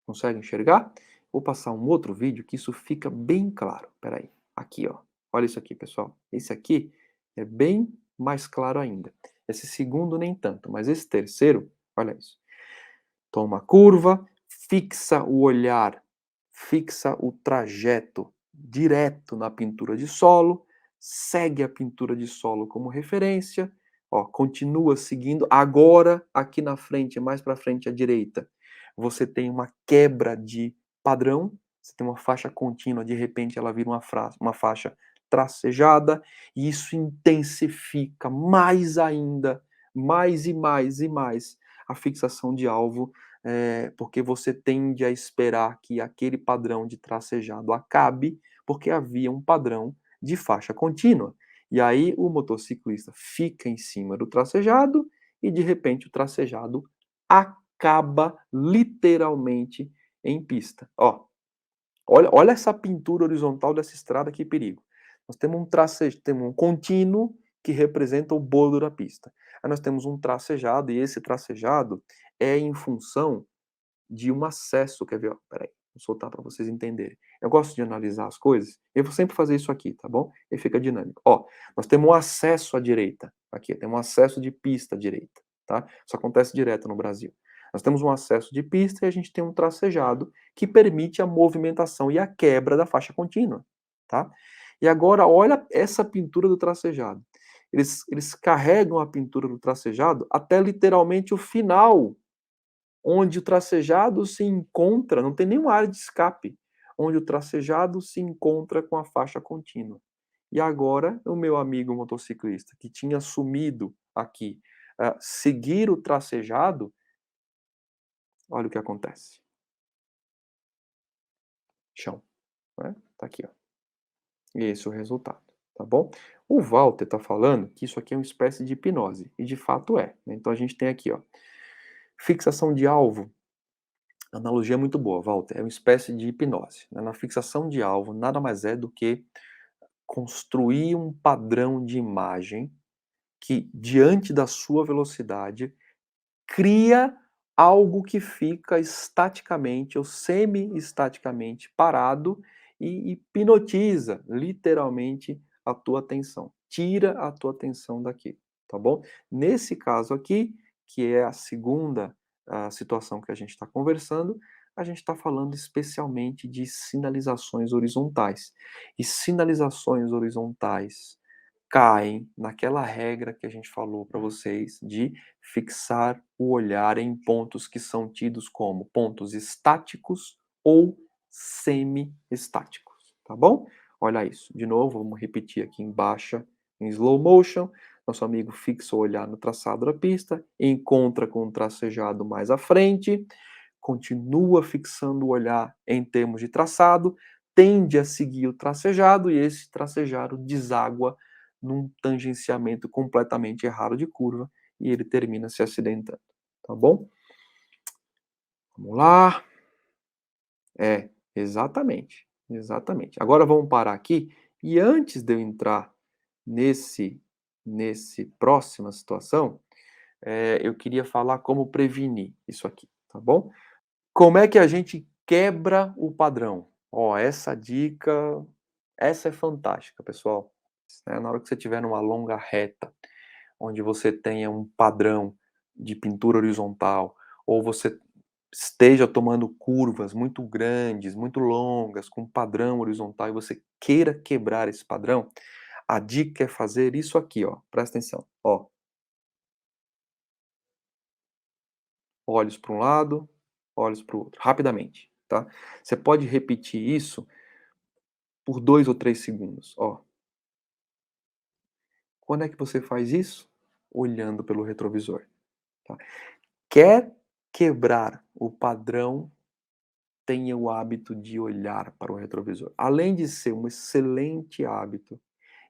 Consegue enxergar? Vou passar um outro vídeo que isso fica bem claro. Espera aí. Aqui, ó. Olha isso aqui, pessoal. Esse aqui é bem mais claro ainda. Esse segundo nem tanto, mas esse terceiro, olha isso. Toma a curva, fixa o olhar, fixa o trajeto direto na pintura de solo, segue a pintura de solo como referência, ó, continua seguindo. Agora, aqui na frente, mais para frente à direita, você tem uma quebra de padrão, você tem uma faixa contínua, de repente ela vira uma faixa tracejada, e isso intensifica mais ainda, mais e mais e mais, a fixação de alvo, porque você tende a esperar que aquele padrão de tracejado acabe, porque havia um padrão de faixa contínua. E aí o motociclista fica em cima do tracejado e de repente o tracejado acaba literalmente em pista. Ó, olha essa pintura horizontal dessa estrada, que perigo. Nós temos temos um contínuo que representa o bordo da pista. Aí nós temos um tracejado, e esse tracejado é em função de um acesso. Quer ver? Ó, espera aí, vou soltar para vocês entenderem. Eu gosto de analisar as coisas, eu vou sempre fazer isso aqui, tá bom? E fica dinâmico. Ó, nós temos um acesso à direita, aqui, temos um acesso de pista à direita, tá? Isso acontece direto no Brasil. Nós temos um acesso de pista e a gente tem um tracejado que permite a movimentação e a quebra da faixa contínua, tá? E agora olha essa pintura do tracejado. Eles carregam a pintura do tracejado até literalmente o final, onde o tracejado se encontra, não tem nenhuma área de escape, onde o tracejado se encontra com a faixa contínua. E agora, o meu amigo motociclista, que tinha assumido aqui, seguir o tracejado, olha o que acontece. Chão, né? Tá aqui, ó. Esse é o resultado, tá bom? O Walter está falando que isso aqui é uma espécie de hipnose, e de fato é, né? Então a gente tem aqui, ó, fixação de alvo. A analogia é muito boa, Walter. É uma espécie de hipnose, né? Na fixação de alvo, nada mais é do que construir um padrão de imagem que, diante da sua velocidade, cria algo que fica estaticamente ou semi-estaticamente parado e hipnotiza, literalmente, a tua atenção. Tira a tua atenção daqui, tá bom? Nesse caso aqui, que é a segunda situação que a gente está conversando, a gente está falando especialmente de sinalizações horizontais. E sinalizações horizontais caem naquela regra que a gente falou para vocês de fixar o olhar em pontos que são tidos como pontos estáticos ou semi-estáticos, tá bom? Olha isso, de novo, vamos repetir aqui em baixa, em slow motion. Nosso amigo fixa o olhar no traçado da pista, encontra com o tracejado mais à frente, continua fixando o olhar em termos de traçado, tende a seguir o tracejado e esse tracejado deságua num tangenciamento completamente errado de curva e ele termina se acidentando, tá bom? Vamos lá. É, exatamente, exatamente. Agora vamos parar aqui e antes de eu entrar nesse nesse próxima situação, eu queria falar como prevenir isso aqui, tá bom? Como é que a gente quebra o padrão? Ó, essa dica, essa é fantástica, pessoal. Na hora que você estiver numa longa reta, onde você tenha um padrão de pintura horizontal, ou você esteja tomando curvas muito grandes, muito longas, com um padrão horizontal e você queira quebrar esse padrão, a dica é fazer isso aqui, ó. Presta atenção, ó. Olhos para um lado, olhos para o outro, rapidamente, tá? Você pode repetir isso por 2 ou 3 segundos, ó. Quando é que você faz isso? Olhando pelo retrovisor, tá? Quer quebrar o padrão, tenha o hábito de olhar para o retrovisor. Além de ser um excelente hábito,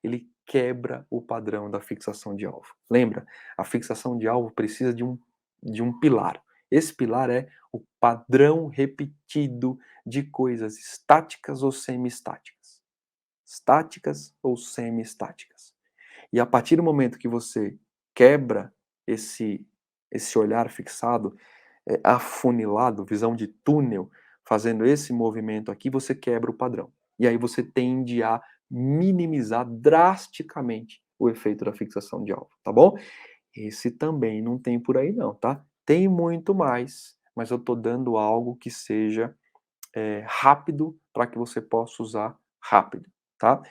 ele quebra o padrão da fixação de alvo. Lembra? A fixação de alvo precisa de um pilar. Esse pilar é o padrão repetido de coisas estáticas ou semi-estáticas. Estáticas ou semi-estáticas. E a partir do momento que você quebra esse, esse olhar fixado, afunilado, visão de túnel, fazendo esse movimento aqui, você quebra o padrão. E aí você tende a minimizar drasticamente o efeito da fixação de alvo, tá bom? Esse também não tem por aí não, tá? Tem muito mais, mas eu tô dando algo que seja rápido para que você possa usar rápido, tá?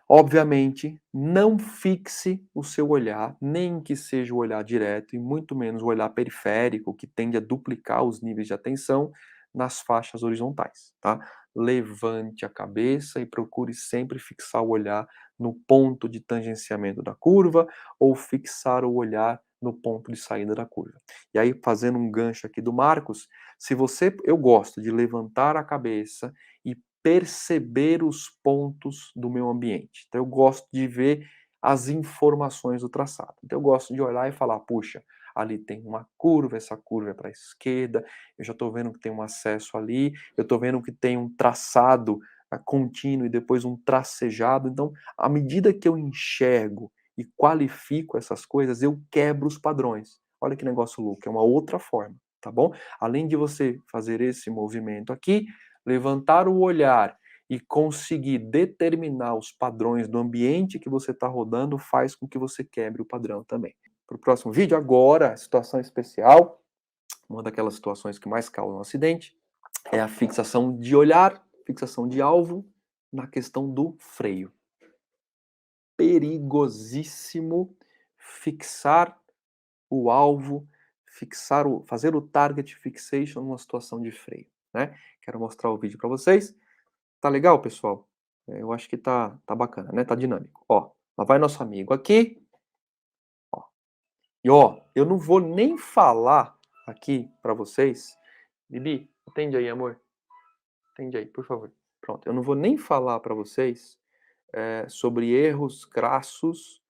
Obviamente, não fixe o seu olhar, nem que seja o olhar direto, e muito menos o olhar periférico, que tende a duplicar os níveis de atenção nas faixas horizontais, tá? Levante a cabeça e procure sempre fixar o olhar no ponto de tangenciamento da curva ou fixar o olhar no ponto de saída da curva. E aí, fazendo um gancho aqui do Marcos, se você, eu gosto de levantar a cabeça e perceber os pontos do meu ambiente. Então eu gosto de ver as informações do traçado. Então eu gosto de olhar e falar, puxa, ali tem uma curva, essa curva é para a esquerda, eu já estou vendo que tem um acesso ali, eu estou vendo que tem um traçado contínuo e depois um tracejado. Então, à medida que eu enxergo e qualifico essas coisas, eu quebro os padrões. Olha que negócio louco, é uma outra forma, tá bom? Além de você fazer esse movimento aqui, levantar o olhar e conseguir determinar os padrões do ambiente que você está rodando faz com que você quebre o padrão também. Para o próximo vídeo, agora, situação especial, uma daquelas situações que mais causam acidente, é a fixação de olhar, fixação de alvo na questão do freio. Perigosíssimo fixar o alvo, fazer o target fixation numa situação de freio, né? Quero mostrar o vídeo para vocês. Tá legal, pessoal? Eu acho que tá bacana, né, tá dinâmico. Ó, lá vai nosso amigo aqui, ó. E ó, eu não vou nem falar aqui pra vocês. Bibi, atende aí, amor. Atende aí, por favor. Pronto, eu não vou nem falar pra vocês, sobre erros crassos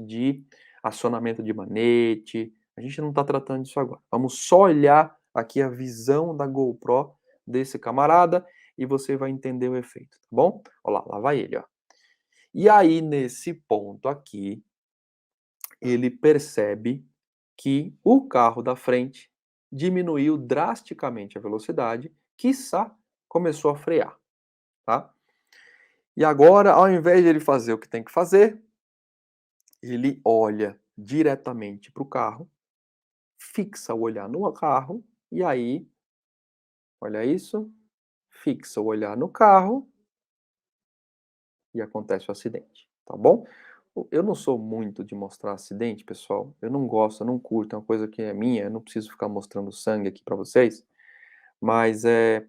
de acionamento de manete. A gente não tá tratando disso agora. Vamos só olhar aqui a visão da GoPro desse camarada e você vai entender o efeito, tá bom? Ó lá vai ele, ó. E aí, nesse ponto aqui, ele percebe que o carro da frente diminuiu drasticamente a velocidade, quiçá começou a frear, tá? E agora, ao invés de ele fazer o que tem que fazer, ele olha diretamente para o carro, fixa o olhar no carro, e aí, olha isso, fixa o olhar no carro e acontece o acidente, tá bom? Eu não sou muito de mostrar acidente, pessoal. Eu não gosto, eu não curto, é uma coisa que é minha, eu não preciso ficar mostrando sangue aqui para vocês. Mas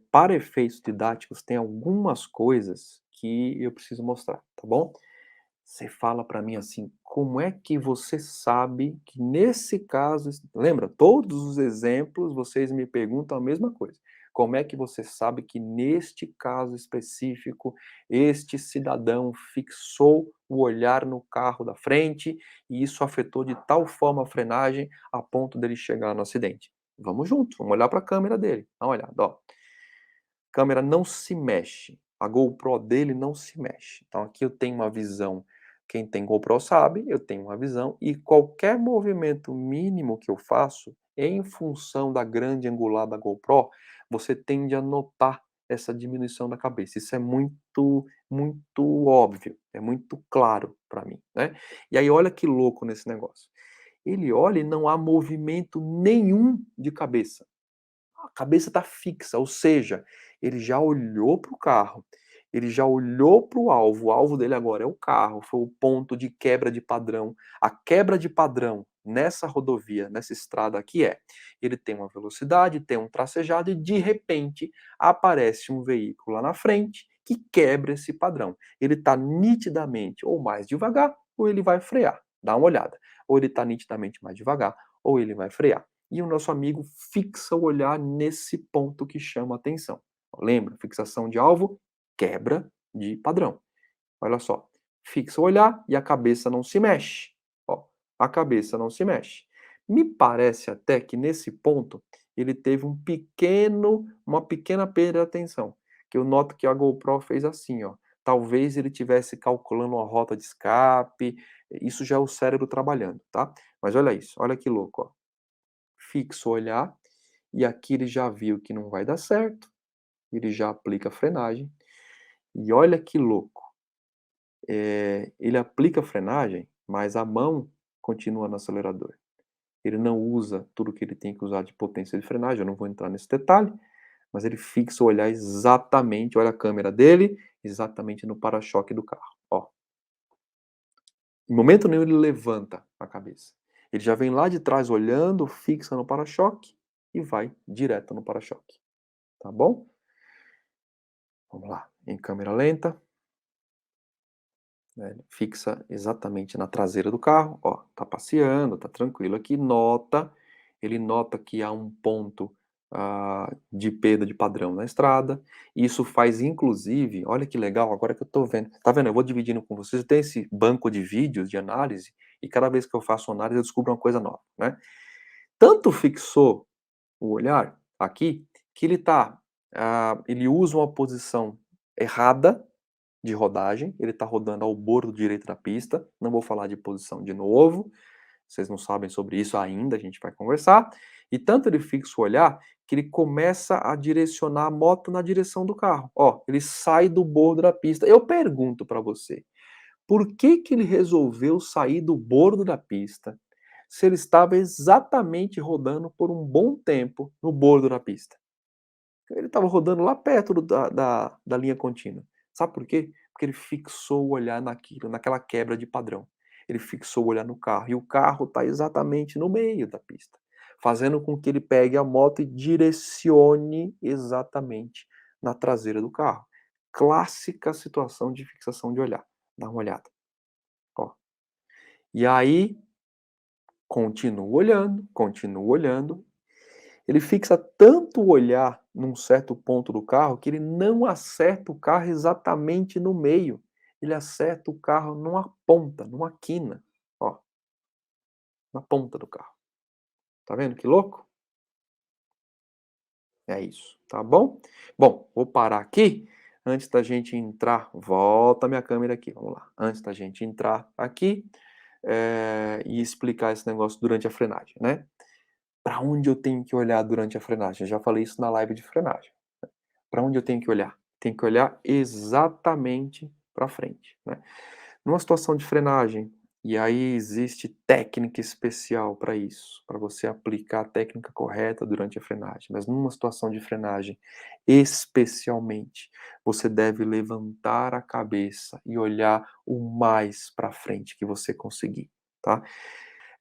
para efeitos didáticos, tem algumas coisas que eu preciso mostrar, tá bom? Você fala para mim assim, como é que você sabe que nesse caso, lembra, todos os exemplos vocês me perguntam a mesma coisa. Como é que você sabe que neste caso específico, este cidadão fixou o olhar no carro da frente e isso afetou de tal forma a frenagem a ponto dele chegar no acidente? Vamos junto, vamos olhar para a câmera dele. Dá uma olhada, ó. Câmera não se mexe. A GoPro dele não se mexe. Então aqui eu tenho uma visão, quem tem GoPro sabe, eu tenho uma visão e qualquer movimento mínimo que eu faço, em função da grande angular da GoPro, você tende a notar essa diminuição da cabeça. Isso é muito óbvio, é muito claro para mim, né. E aí olha que louco nesse negócio. Ele olha e não há movimento nenhum de cabeça. A cabeça está fixa, ou seja, ele já olhou para o carro, ele já olhou para o alvo dele agora é o carro, foi o ponto de quebra de padrão. A quebra de padrão nessa rodovia, nessa estrada aqui ele tem uma velocidade, tem um tracejado e de repente aparece um veículo lá na frente que quebra esse padrão. Ele está nitidamente ou mais devagar ou ele vai frear, dá uma olhada. Ou ele está nitidamente mais devagar ou ele vai frear. E o nosso amigo fixa o olhar nesse ponto que chama atenção. Lembra? Fixação de alvo, quebra de padrão. Olha só, fixa o olhar e a cabeça não se mexe. Ó, a cabeça não se mexe. Me parece até que nesse ponto ele teve uma pequena perda de atenção. Que eu noto que a GoPro fez assim, ó. Talvez ele tivesse calculando uma rota de escape. Isso já é o cérebro trabalhando, tá? Mas olha isso, olha que louco, ó. Fixa o olhar e aqui ele já viu que não vai dar certo, ele já aplica a frenagem. E olha que louco, ele aplica a frenagem, mas a mão continua no acelerador. Ele não usa tudo que ele tem que usar de potência de frenagem, eu não vou entrar nesse detalhe, mas ele fixa o olhar exatamente, olha a câmera dele, exatamente no para-choque do carro, ó. Em momento nenhum ele levanta a cabeça. Ele já vem lá de trás olhando, fixa no para-choque e vai direto no para-choque, tá bom? Vamos lá, em câmera lenta, né, fixa exatamente na traseira do carro, ó, tá passeando, tá tranquilo aqui, ele nota que há um ponto, de perda de padrão na estrada, isso faz inclusive, olha que legal, agora que eu tô vendo, tá vendo, eu vou dividindo com vocês, tem esse banco de vídeos de análise, e cada vez que eu faço análise eu descubro uma coisa nova, né. Tanto fixou o olhar aqui, que ele usa uma posição errada de rodagem, ele está rodando ao bordo direito da pista, não vou falar de posição de novo, vocês não sabem sobre isso ainda, a gente vai conversar. E tanto ele fixa o olhar, que ele começa a direcionar a moto na direção do carro. Ó, ele sai do bordo da pista. Eu pergunto para você, por que que ele resolveu sair do bordo da pista, se ele estava exatamente rodando por um bom tempo no bordo da pista? Ele estava rodando lá perto da linha contínua. Sabe por quê? Porque ele fixou o olhar naquilo, naquela quebra de padrão. Ele fixou o olhar no carro, e o carro está exatamente no meio da pista, fazendo com que ele pegue a moto e direcione exatamente na traseira do carro. Clássica situação de fixação de olhar. Dá uma olhada, ó. E aí, continua olhando, ele fixa tanto o olhar num certo ponto do carro, que ele não acerta o carro exatamente no meio, ele acerta o carro numa ponta, numa quina, ó, na ponta do carro. Tá vendo que louco? É isso, tá bom? Bom, vou parar aqui, antes da gente entrar volta a minha câmera aqui, vamos lá. Antes da gente entrar aqui, e explicar esse negócio durante a frenagem, né. Para onde eu tenho que olhar durante a frenagem? Eu já falei isso na live de frenagem. Para onde eu tenho que olhar? Tenho que olhar exatamente para frente, né. Numa situação de frenagem, e aí existe técnica especial para isso, para você aplicar a técnica correta durante a frenagem, mas numa situação de frenagem, especialmente, você deve levantar a cabeça e olhar o mais para frente que você conseguir, tá.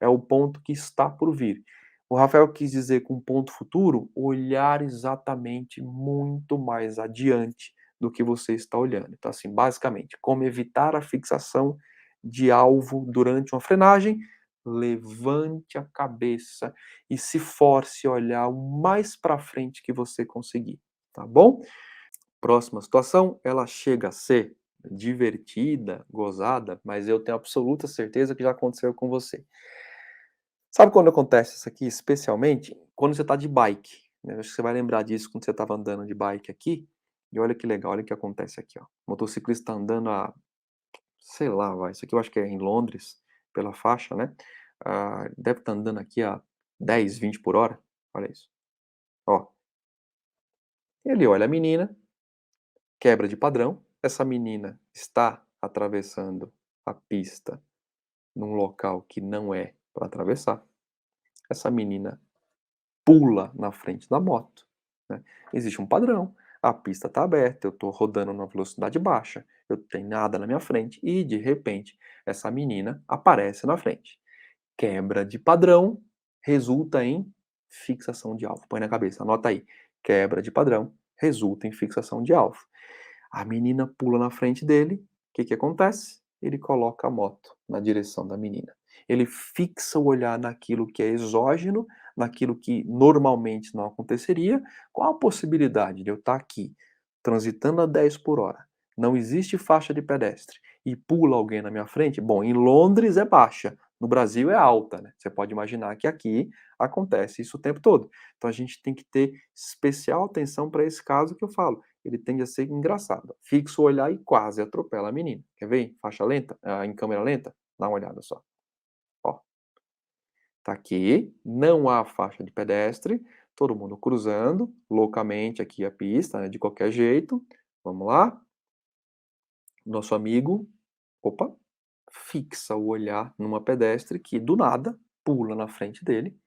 É o ponto que está por vir. O Rafael quis dizer com ponto futuro, olhar exatamente muito mais adiante do que você está olhando. Então, assim, basicamente, como evitar a fixação de alvo durante uma frenagem? Levante a cabeça e se force a olhar o mais para frente que você conseguir, tá bom? Próxima situação, ela chega a ser divertida, gozada, mas eu tenho absoluta certeza que já aconteceu com você. Sabe quando acontece isso aqui especialmente? quando você está de bike, né, acho que você vai lembrar disso quando você estava andando de bike aqui, e olha que legal, olha o que acontece aqui, ó. O motociclista tá andando a, sei lá, vai, isso aqui eu acho que é em Londres, pela faixa, né, deve estar andando aqui a 10, 20 por hora, olha isso. Ó, ele olha a menina, quebra de padrão, essa menina está atravessando a pista num local que não é para atravessar, essa menina pula na frente da moto, né. Existe um padrão, a pista está aberta, eu estou rodando numa velocidade baixa, eu tenho nada na minha frente e, de repente, essa menina aparece na frente. Quebra de padrão resulta em fixação de alvo. Põe na cabeça, anota aí. Quebra de padrão resulta em fixação de alvo. A menina pula na frente dele, o que que acontece? Ele coloca a moto na direção da menina. Ele fixa o olhar naquilo que é exógeno, naquilo que normalmente não aconteceria. Qual a possibilidade de eu estar aqui, transitando a 10 por hora, não existe faixa de pedestre e pula alguém na minha frente? Bom, em Londres é baixa, no Brasil é alta, né? Você pode imaginar que aqui acontece isso o tempo todo. Então a gente tem que ter especial atenção para esse caso que eu falo, ele tende a ser engraçado. Fixa o olhar e quase atropela a menina. Quer ver em faixa lenta, em câmera lenta? Dá uma olhada só. Ó, tá aqui, não há faixa de pedestre, todo mundo cruzando loucamente aqui a pista, né, de qualquer jeito. Vamos lá? Nosso amigo, opa, fixa o olhar numa pedestre que do nada pula na frente dele,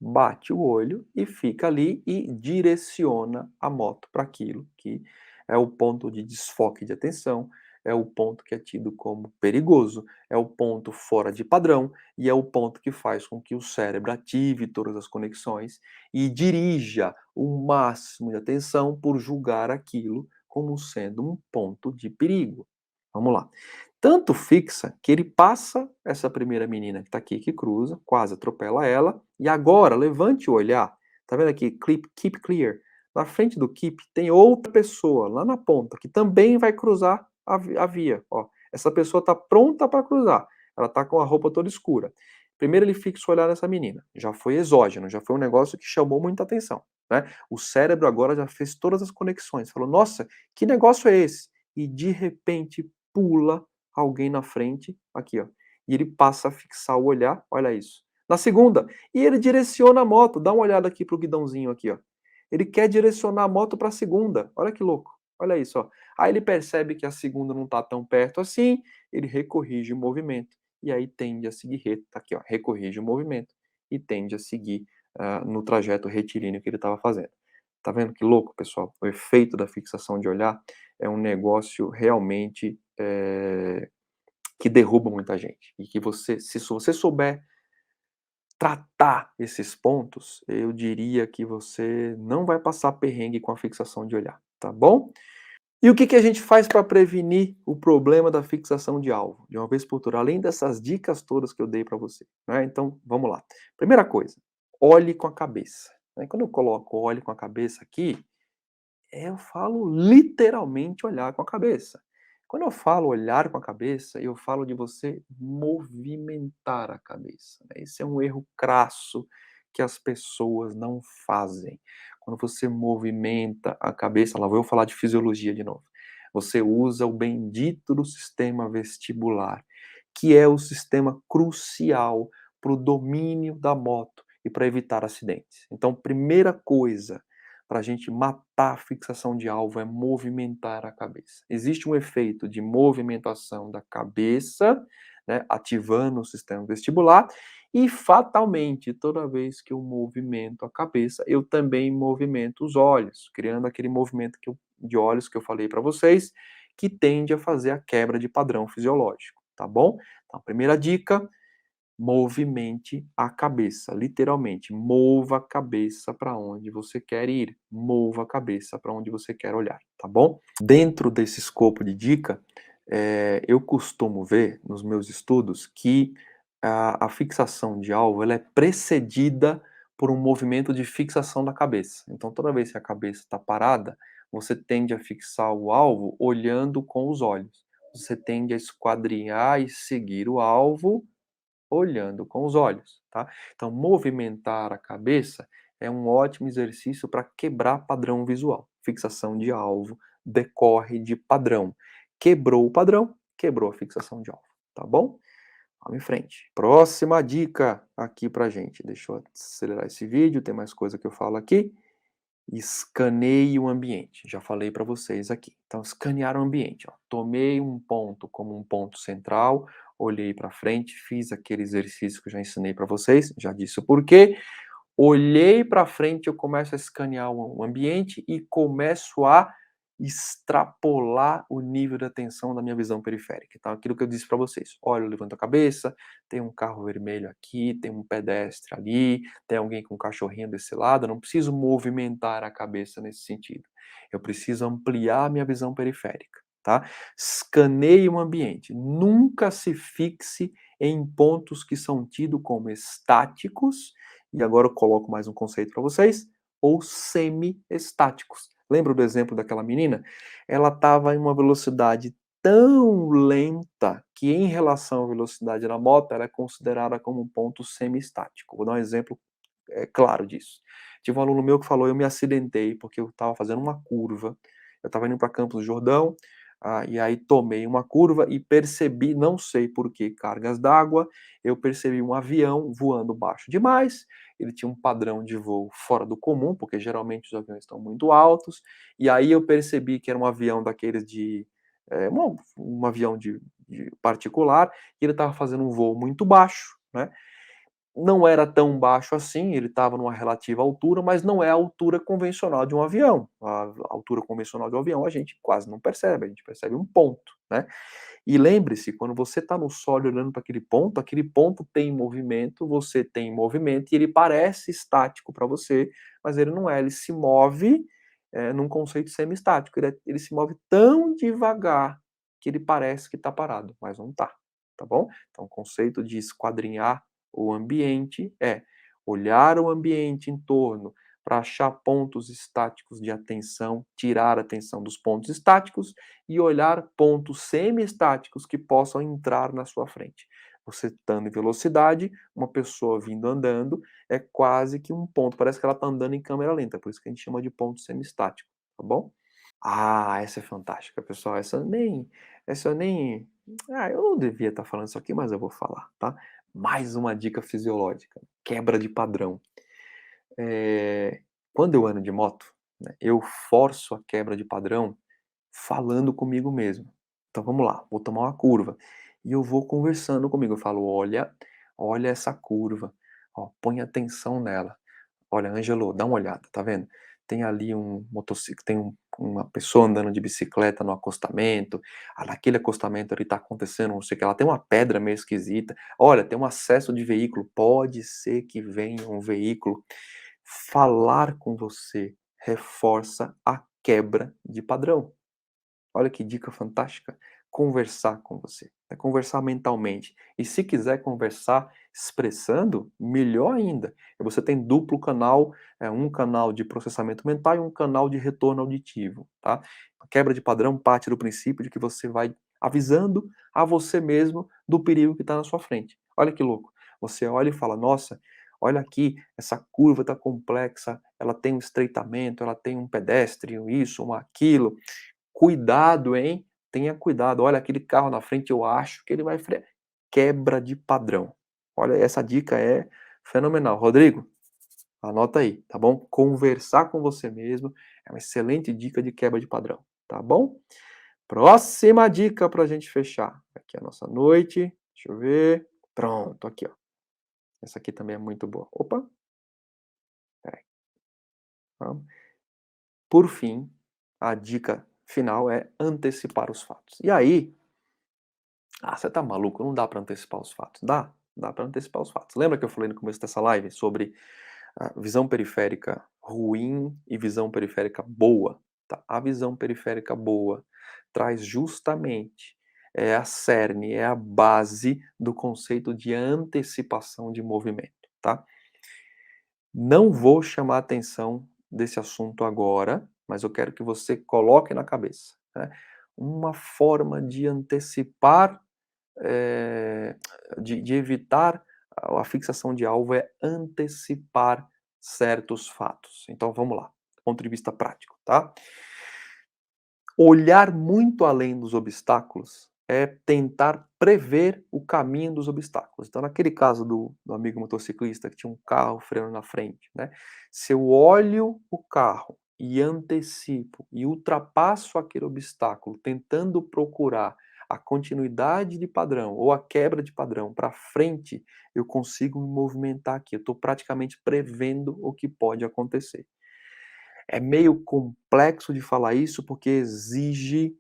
bate o olho e fica ali e direciona a moto para aquilo que é o ponto de desfoque de atenção, é o ponto que é tido como perigoso, é o ponto fora de padrão e é o ponto que faz com que o cérebro ative todas as conexões e dirija o máximo de atenção por julgar aquilo como sendo um ponto de perigo. Vamos lá. Tanto fixa que ele passa essa primeira menina que está aqui, que cruza, quase atropela ela, e agora levante o olhar, tá vendo aqui, keep clear? Na frente do keep tem outra pessoa lá na ponta que também vai cruzar a via. Ó, essa pessoa está pronta para cruzar, ela está com a roupa toda escura. Primeiro ele fixa o olhar nessa menina, já foi exógeno, já foi um negócio que chamou muita atenção, né? O cérebro agora já fez todas as conexões, falou, nossa, que negócio é esse? E de repente pula alguém na frente, aqui ó, e ele passa a fixar o olhar, olha isso. Na segunda, e ele direciona a moto, dá uma olhada aqui pro guidãozinho aqui ó. Ele quer direcionar a moto para a segunda, olha que louco, olha isso ó. Aí ele percebe que a segunda não está tão perto assim, ele recorrige o movimento, e aí tende a seguir tá aqui ó, recorrige o movimento, e tende a seguir no trajeto retilíneo que ele estava fazendo. Tá vendo que louco, pessoal? O efeito da fixação de olhar é um negócio realmente que derruba muita gente. E que você, se você souber tratar esses pontos, eu diria que você não vai passar perrengue com a fixação de olhar, tá bom? E o que que a gente faz para prevenir o problema da fixação de alvo? De uma vez por todas, além dessas dicas todas que eu dei para você, né? Então, vamos lá. Primeira coisa, olhe com a cabeça, né? Quando eu coloco olhe com a cabeça aqui, eu falo literalmente olhar com a cabeça. Quando eu falo olhar com a cabeça, eu falo de você movimentar a cabeça, né. Esse é um erro crasso que as pessoas não fazem. Quando você movimenta a cabeça, lá vou eu falar de fisiologia de novo. Você usa o bendito do sistema vestibular, que é o sistema crucial para o domínio da moto e para evitar acidentes. Então, primeira coisa para a gente matar a fixação de alvo é movimentar a cabeça. Existe um efeito de movimentação da cabeça, né, ativando o sistema vestibular, e fatalmente, toda vez que eu movimento a cabeça, eu também movimento os olhos, criando aquele movimento de olhos que eu falei para vocês, que tende a fazer a quebra de padrão fisiológico, tá bom? Então, a primeira dica, movimente a cabeça, literalmente, mova a cabeça para onde você quer ir, mova a cabeça para onde você quer olhar, tá bom? Dentro desse escopo de dica, eu costumo ver nos meus estudos que a fixação de alvo ela é precedida por um movimento de fixação da cabeça. Então, toda vez que a cabeça está parada, você tende a fixar o alvo olhando com os olhos. Você tende a esquadrinhar e seguir o alvo olhando com os olhos, tá? Então, movimentar a cabeça é um ótimo exercício para quebrar padrão visual. Fixação de alvo decorre de padrão. Quebrou o padrão, quebrou a fixação de alvo, tá bom? Vamos em frente. Próxima dica aqui pra gente. Deixa eu acelerar esse vídeo, tem mais coisa que eu falo aqui. Escaneie o ambiente. Já falei para vocês aqui. Então, escanear o ambiente. Ó. Tomei um ponto como um ponto central, olhei para frente, fiz aquele exercício que eu já ensinei para vocês, já disse o porquê. Olhei para frente, eu começo a escanear o ambiente e começo a extrapolar o nível de atenção da minha visão periférica. Então, aquilo que eu disse para vocês. Olha, eu levanto a cabeça, tem um carro vermelho aqui, tem um pedestre ali, tem alguém com um cachorrinho desse lado. Eu não preciso movimentar a cabeça nesse sentido. Eu preciso ampliar a minha visão periférica, tá? Escaneie o ambiente. Nunca se fixe em pontos que são tidos como estáticos, e agora eu coloco mais um conceito para vocês, ou semi-estáticos. Lembra do exemplo daquela menina? Ela estava em uma velocidade tão lenta que, em relação à velocidade da moto, ela é considerada como um ponto semi-estático. Vou dar um exemplo claro disso. Tive um aluno meu que falou: eu me acidentei porque eu estava fazendo uma curva, eu estava indo para Campos do Jordão, e aí tomei uma curva e percebi, não sei por que cargas d'água, eu percebi um avião voando baixo demais, ele tinha um padrão de voo fora do comum, porque geralmente os aviões estão muito altos, e aí eu percebi que era um avião daqueles de, um avião de particular, e ele estava fazendo um voo muito baixo, né? Não era tão baixo assim, ele estava numa relativa altura, mas não é a altura convencional de um avião. A altura convencional de um avião a gente quase não percebe, a gente percebe um ponto, né? E lembre-se, quando você está no solo olhando para aquele ponto tem movimento, você tem movimento e ele parece estático para você, mas ele não é, ele se move num conceito semi-estático, ele se move tão devagar que ele parece que está parado, mas não está, tá bom? Então o conceito de esquadrinhar o ambiente é olhar o ambiente em torno para achar pontos estáticos de atenção, tirar a atenção dos pontos estáticos e olhar pontos semi-estáticos que possam entrar na sua frente. Você estando em velocidade, uma pessoa vindo andando, é quase que um ponto, parece que ela está andando em câmera lenta, por isso que a gente chama de ponto semi-estático, tá bom? Ah, essa é fantástica, pessoal, essa eu nem eu não devia estar falando isso aqui, mas eu vou falar, tá? Mais uma dica fisiológica, quebra de padrão. Eh, Quando eu ando de moto, né, eu forço a quebra de padrão falando comigo mesmo. Então vamos lá, vou tomar uma curva e eu vou conversando comigo. Eu falo: "Olha, olha essa curva, ó, põe atenção nela. Olha, Ângelo, dá uma olhada, tá vendo? Tem ali um motociclo, tem uma pessoa andando de bicicleta no acostamento. Ah, naquele acostamento ali tá acontecendo não sei o que lá, tem uma pedra meio esquisita. Olha, tem um acesso de veículo, pode ser que venha um veículo." Falar com você reforça a quebra de padrão. Olha que dica fantástica. Conversar com você, é conversar mentalmente. E se quiser conversar expressando, melhor ainda. Você tem duplo canal, um canal de processamento mental e um canal de retorno auditivo, tá? A quebra de padrão parte do princípio de que você vai avisando a você mesmo do perigo que está na sua frente. Olha que louco. Você olha e fala: nossa, olha aqui, essa curva está complexa, ela tem um estreitamento, ela tem um pedestre, um isso, um aquilo. Cuidado, hein? Tenha cuidado. Olha, aquele carro na frente, eu acho que ele vai frear. Quebra de padrão. Olha, essa dica é fenomenal. Rodrigo, anota aí, tá bom? Conversar com você mesmo é uma excelente dica de quebra de padrão, tá bom? Próxima dica para a gente fechar. Aqui é a nossa noite. Deixa eu ver. Pronto, aqui, ó. Essa aqui também é muito boa. Opa, peraí. Vamos. Por fim, a dica final é antecipar os fatos. E aí, você tá maluco? Não dá para antecipar os fatos. Dá para antecipar os fatos. Lembra que eu falei no começo dessa live sobre a visão periférica ruim e visão periférica boa? Tá? A visão periférica boa traz justamente, é a cerne, é a base do conceito de antecipação de movimento, tá? Não vou chamar a atenção desse assunto agora, mas eu quero que você coloque na cabeça, né? Uma forma de antecipar eh, de evitar a fixação de alvo é antecipar certos fatos. Então vamos lá, do ponto de vista prático, tá? Olhar muito além dos obstáculos é tentar prever o caminho dos obstáculos. Então, naquele caso do amigo motociclista que tinha um carro freando na frente, né? Se eu olho o carro e antecipo e ultrapasso aquele obstáculo, tentando procurar a continuidade de padrão ou a quebra de padrão para frente, eu consigo me movimentar aqui. Eu estou praticamente prevendo o que pode acontecer. É meio complexo de falar isso, porque exige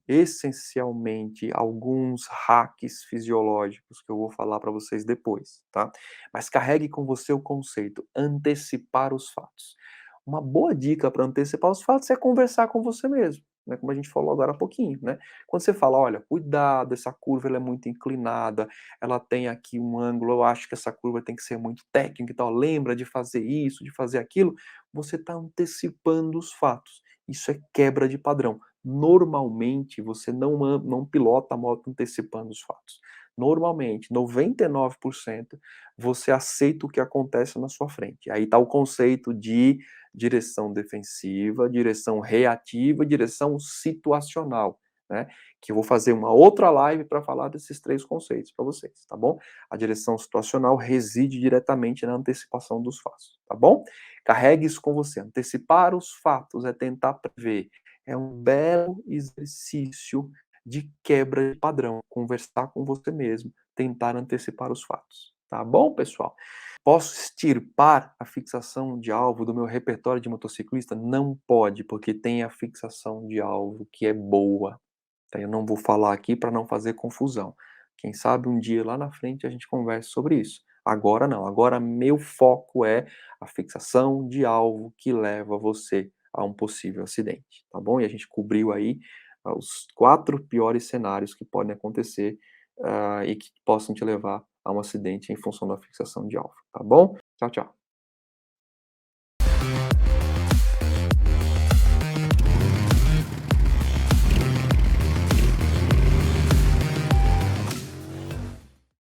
essencialmente alguns hacks fisiológicos que eu vou falar para vocês depois, tá. Mas carregue com você o conceito, antecipar os fatos. Uma boa dica para antecipar os fatos é conversar com você mesmo, né, como a gente falou agora há pouquinho, né. Quando você fala: "Olha, cuidado, essa curva ela é muito inclinada, ela tem aqui um ângulo, eu acho que essa curva tem que ser muito técnica e tal, lembra de fazer isso, de fazer aquilo", você está antecipando os fatos. Isso é quebra de padrão. Normalmente, você não pilota a moto antecipando os fatos. Normalmente, 99%, você aceita o que acontece na sua frente. Aí está o conceito de direção defensiva, direção reativa, direção situacional, né? Que eu vou fazer uma outra live para falar desses três conceitos para vocês, tá bom? A direção situacional reside diretamente na antecipação dos fatos, tá bom? Carregue isso com você. Antecipar os fatos é tentar prever. É um belo exercício de quebra de padrão. Conversar com você mesmo, tentar antecipar os fatos. Tá bom, pessoal? Posso extirpar a fixação de alvo do meu repertório de motociclista? Não pode, porque tem a fixação de alvo que é boa. Tá? Eu não vou falar aqui para não fazer confusão. Quem sabe um dia lá na frente a gente converse sobre isso. Agora não, agora meu foco é a fixação de alvo que leva você a um possível acidente, tá bom? E a gente cobriu aí os 4 piores cenários que podem acontecer, e que possam te levar a um acidente em função da fixação de alvo, tá bom? Tchau, tchau.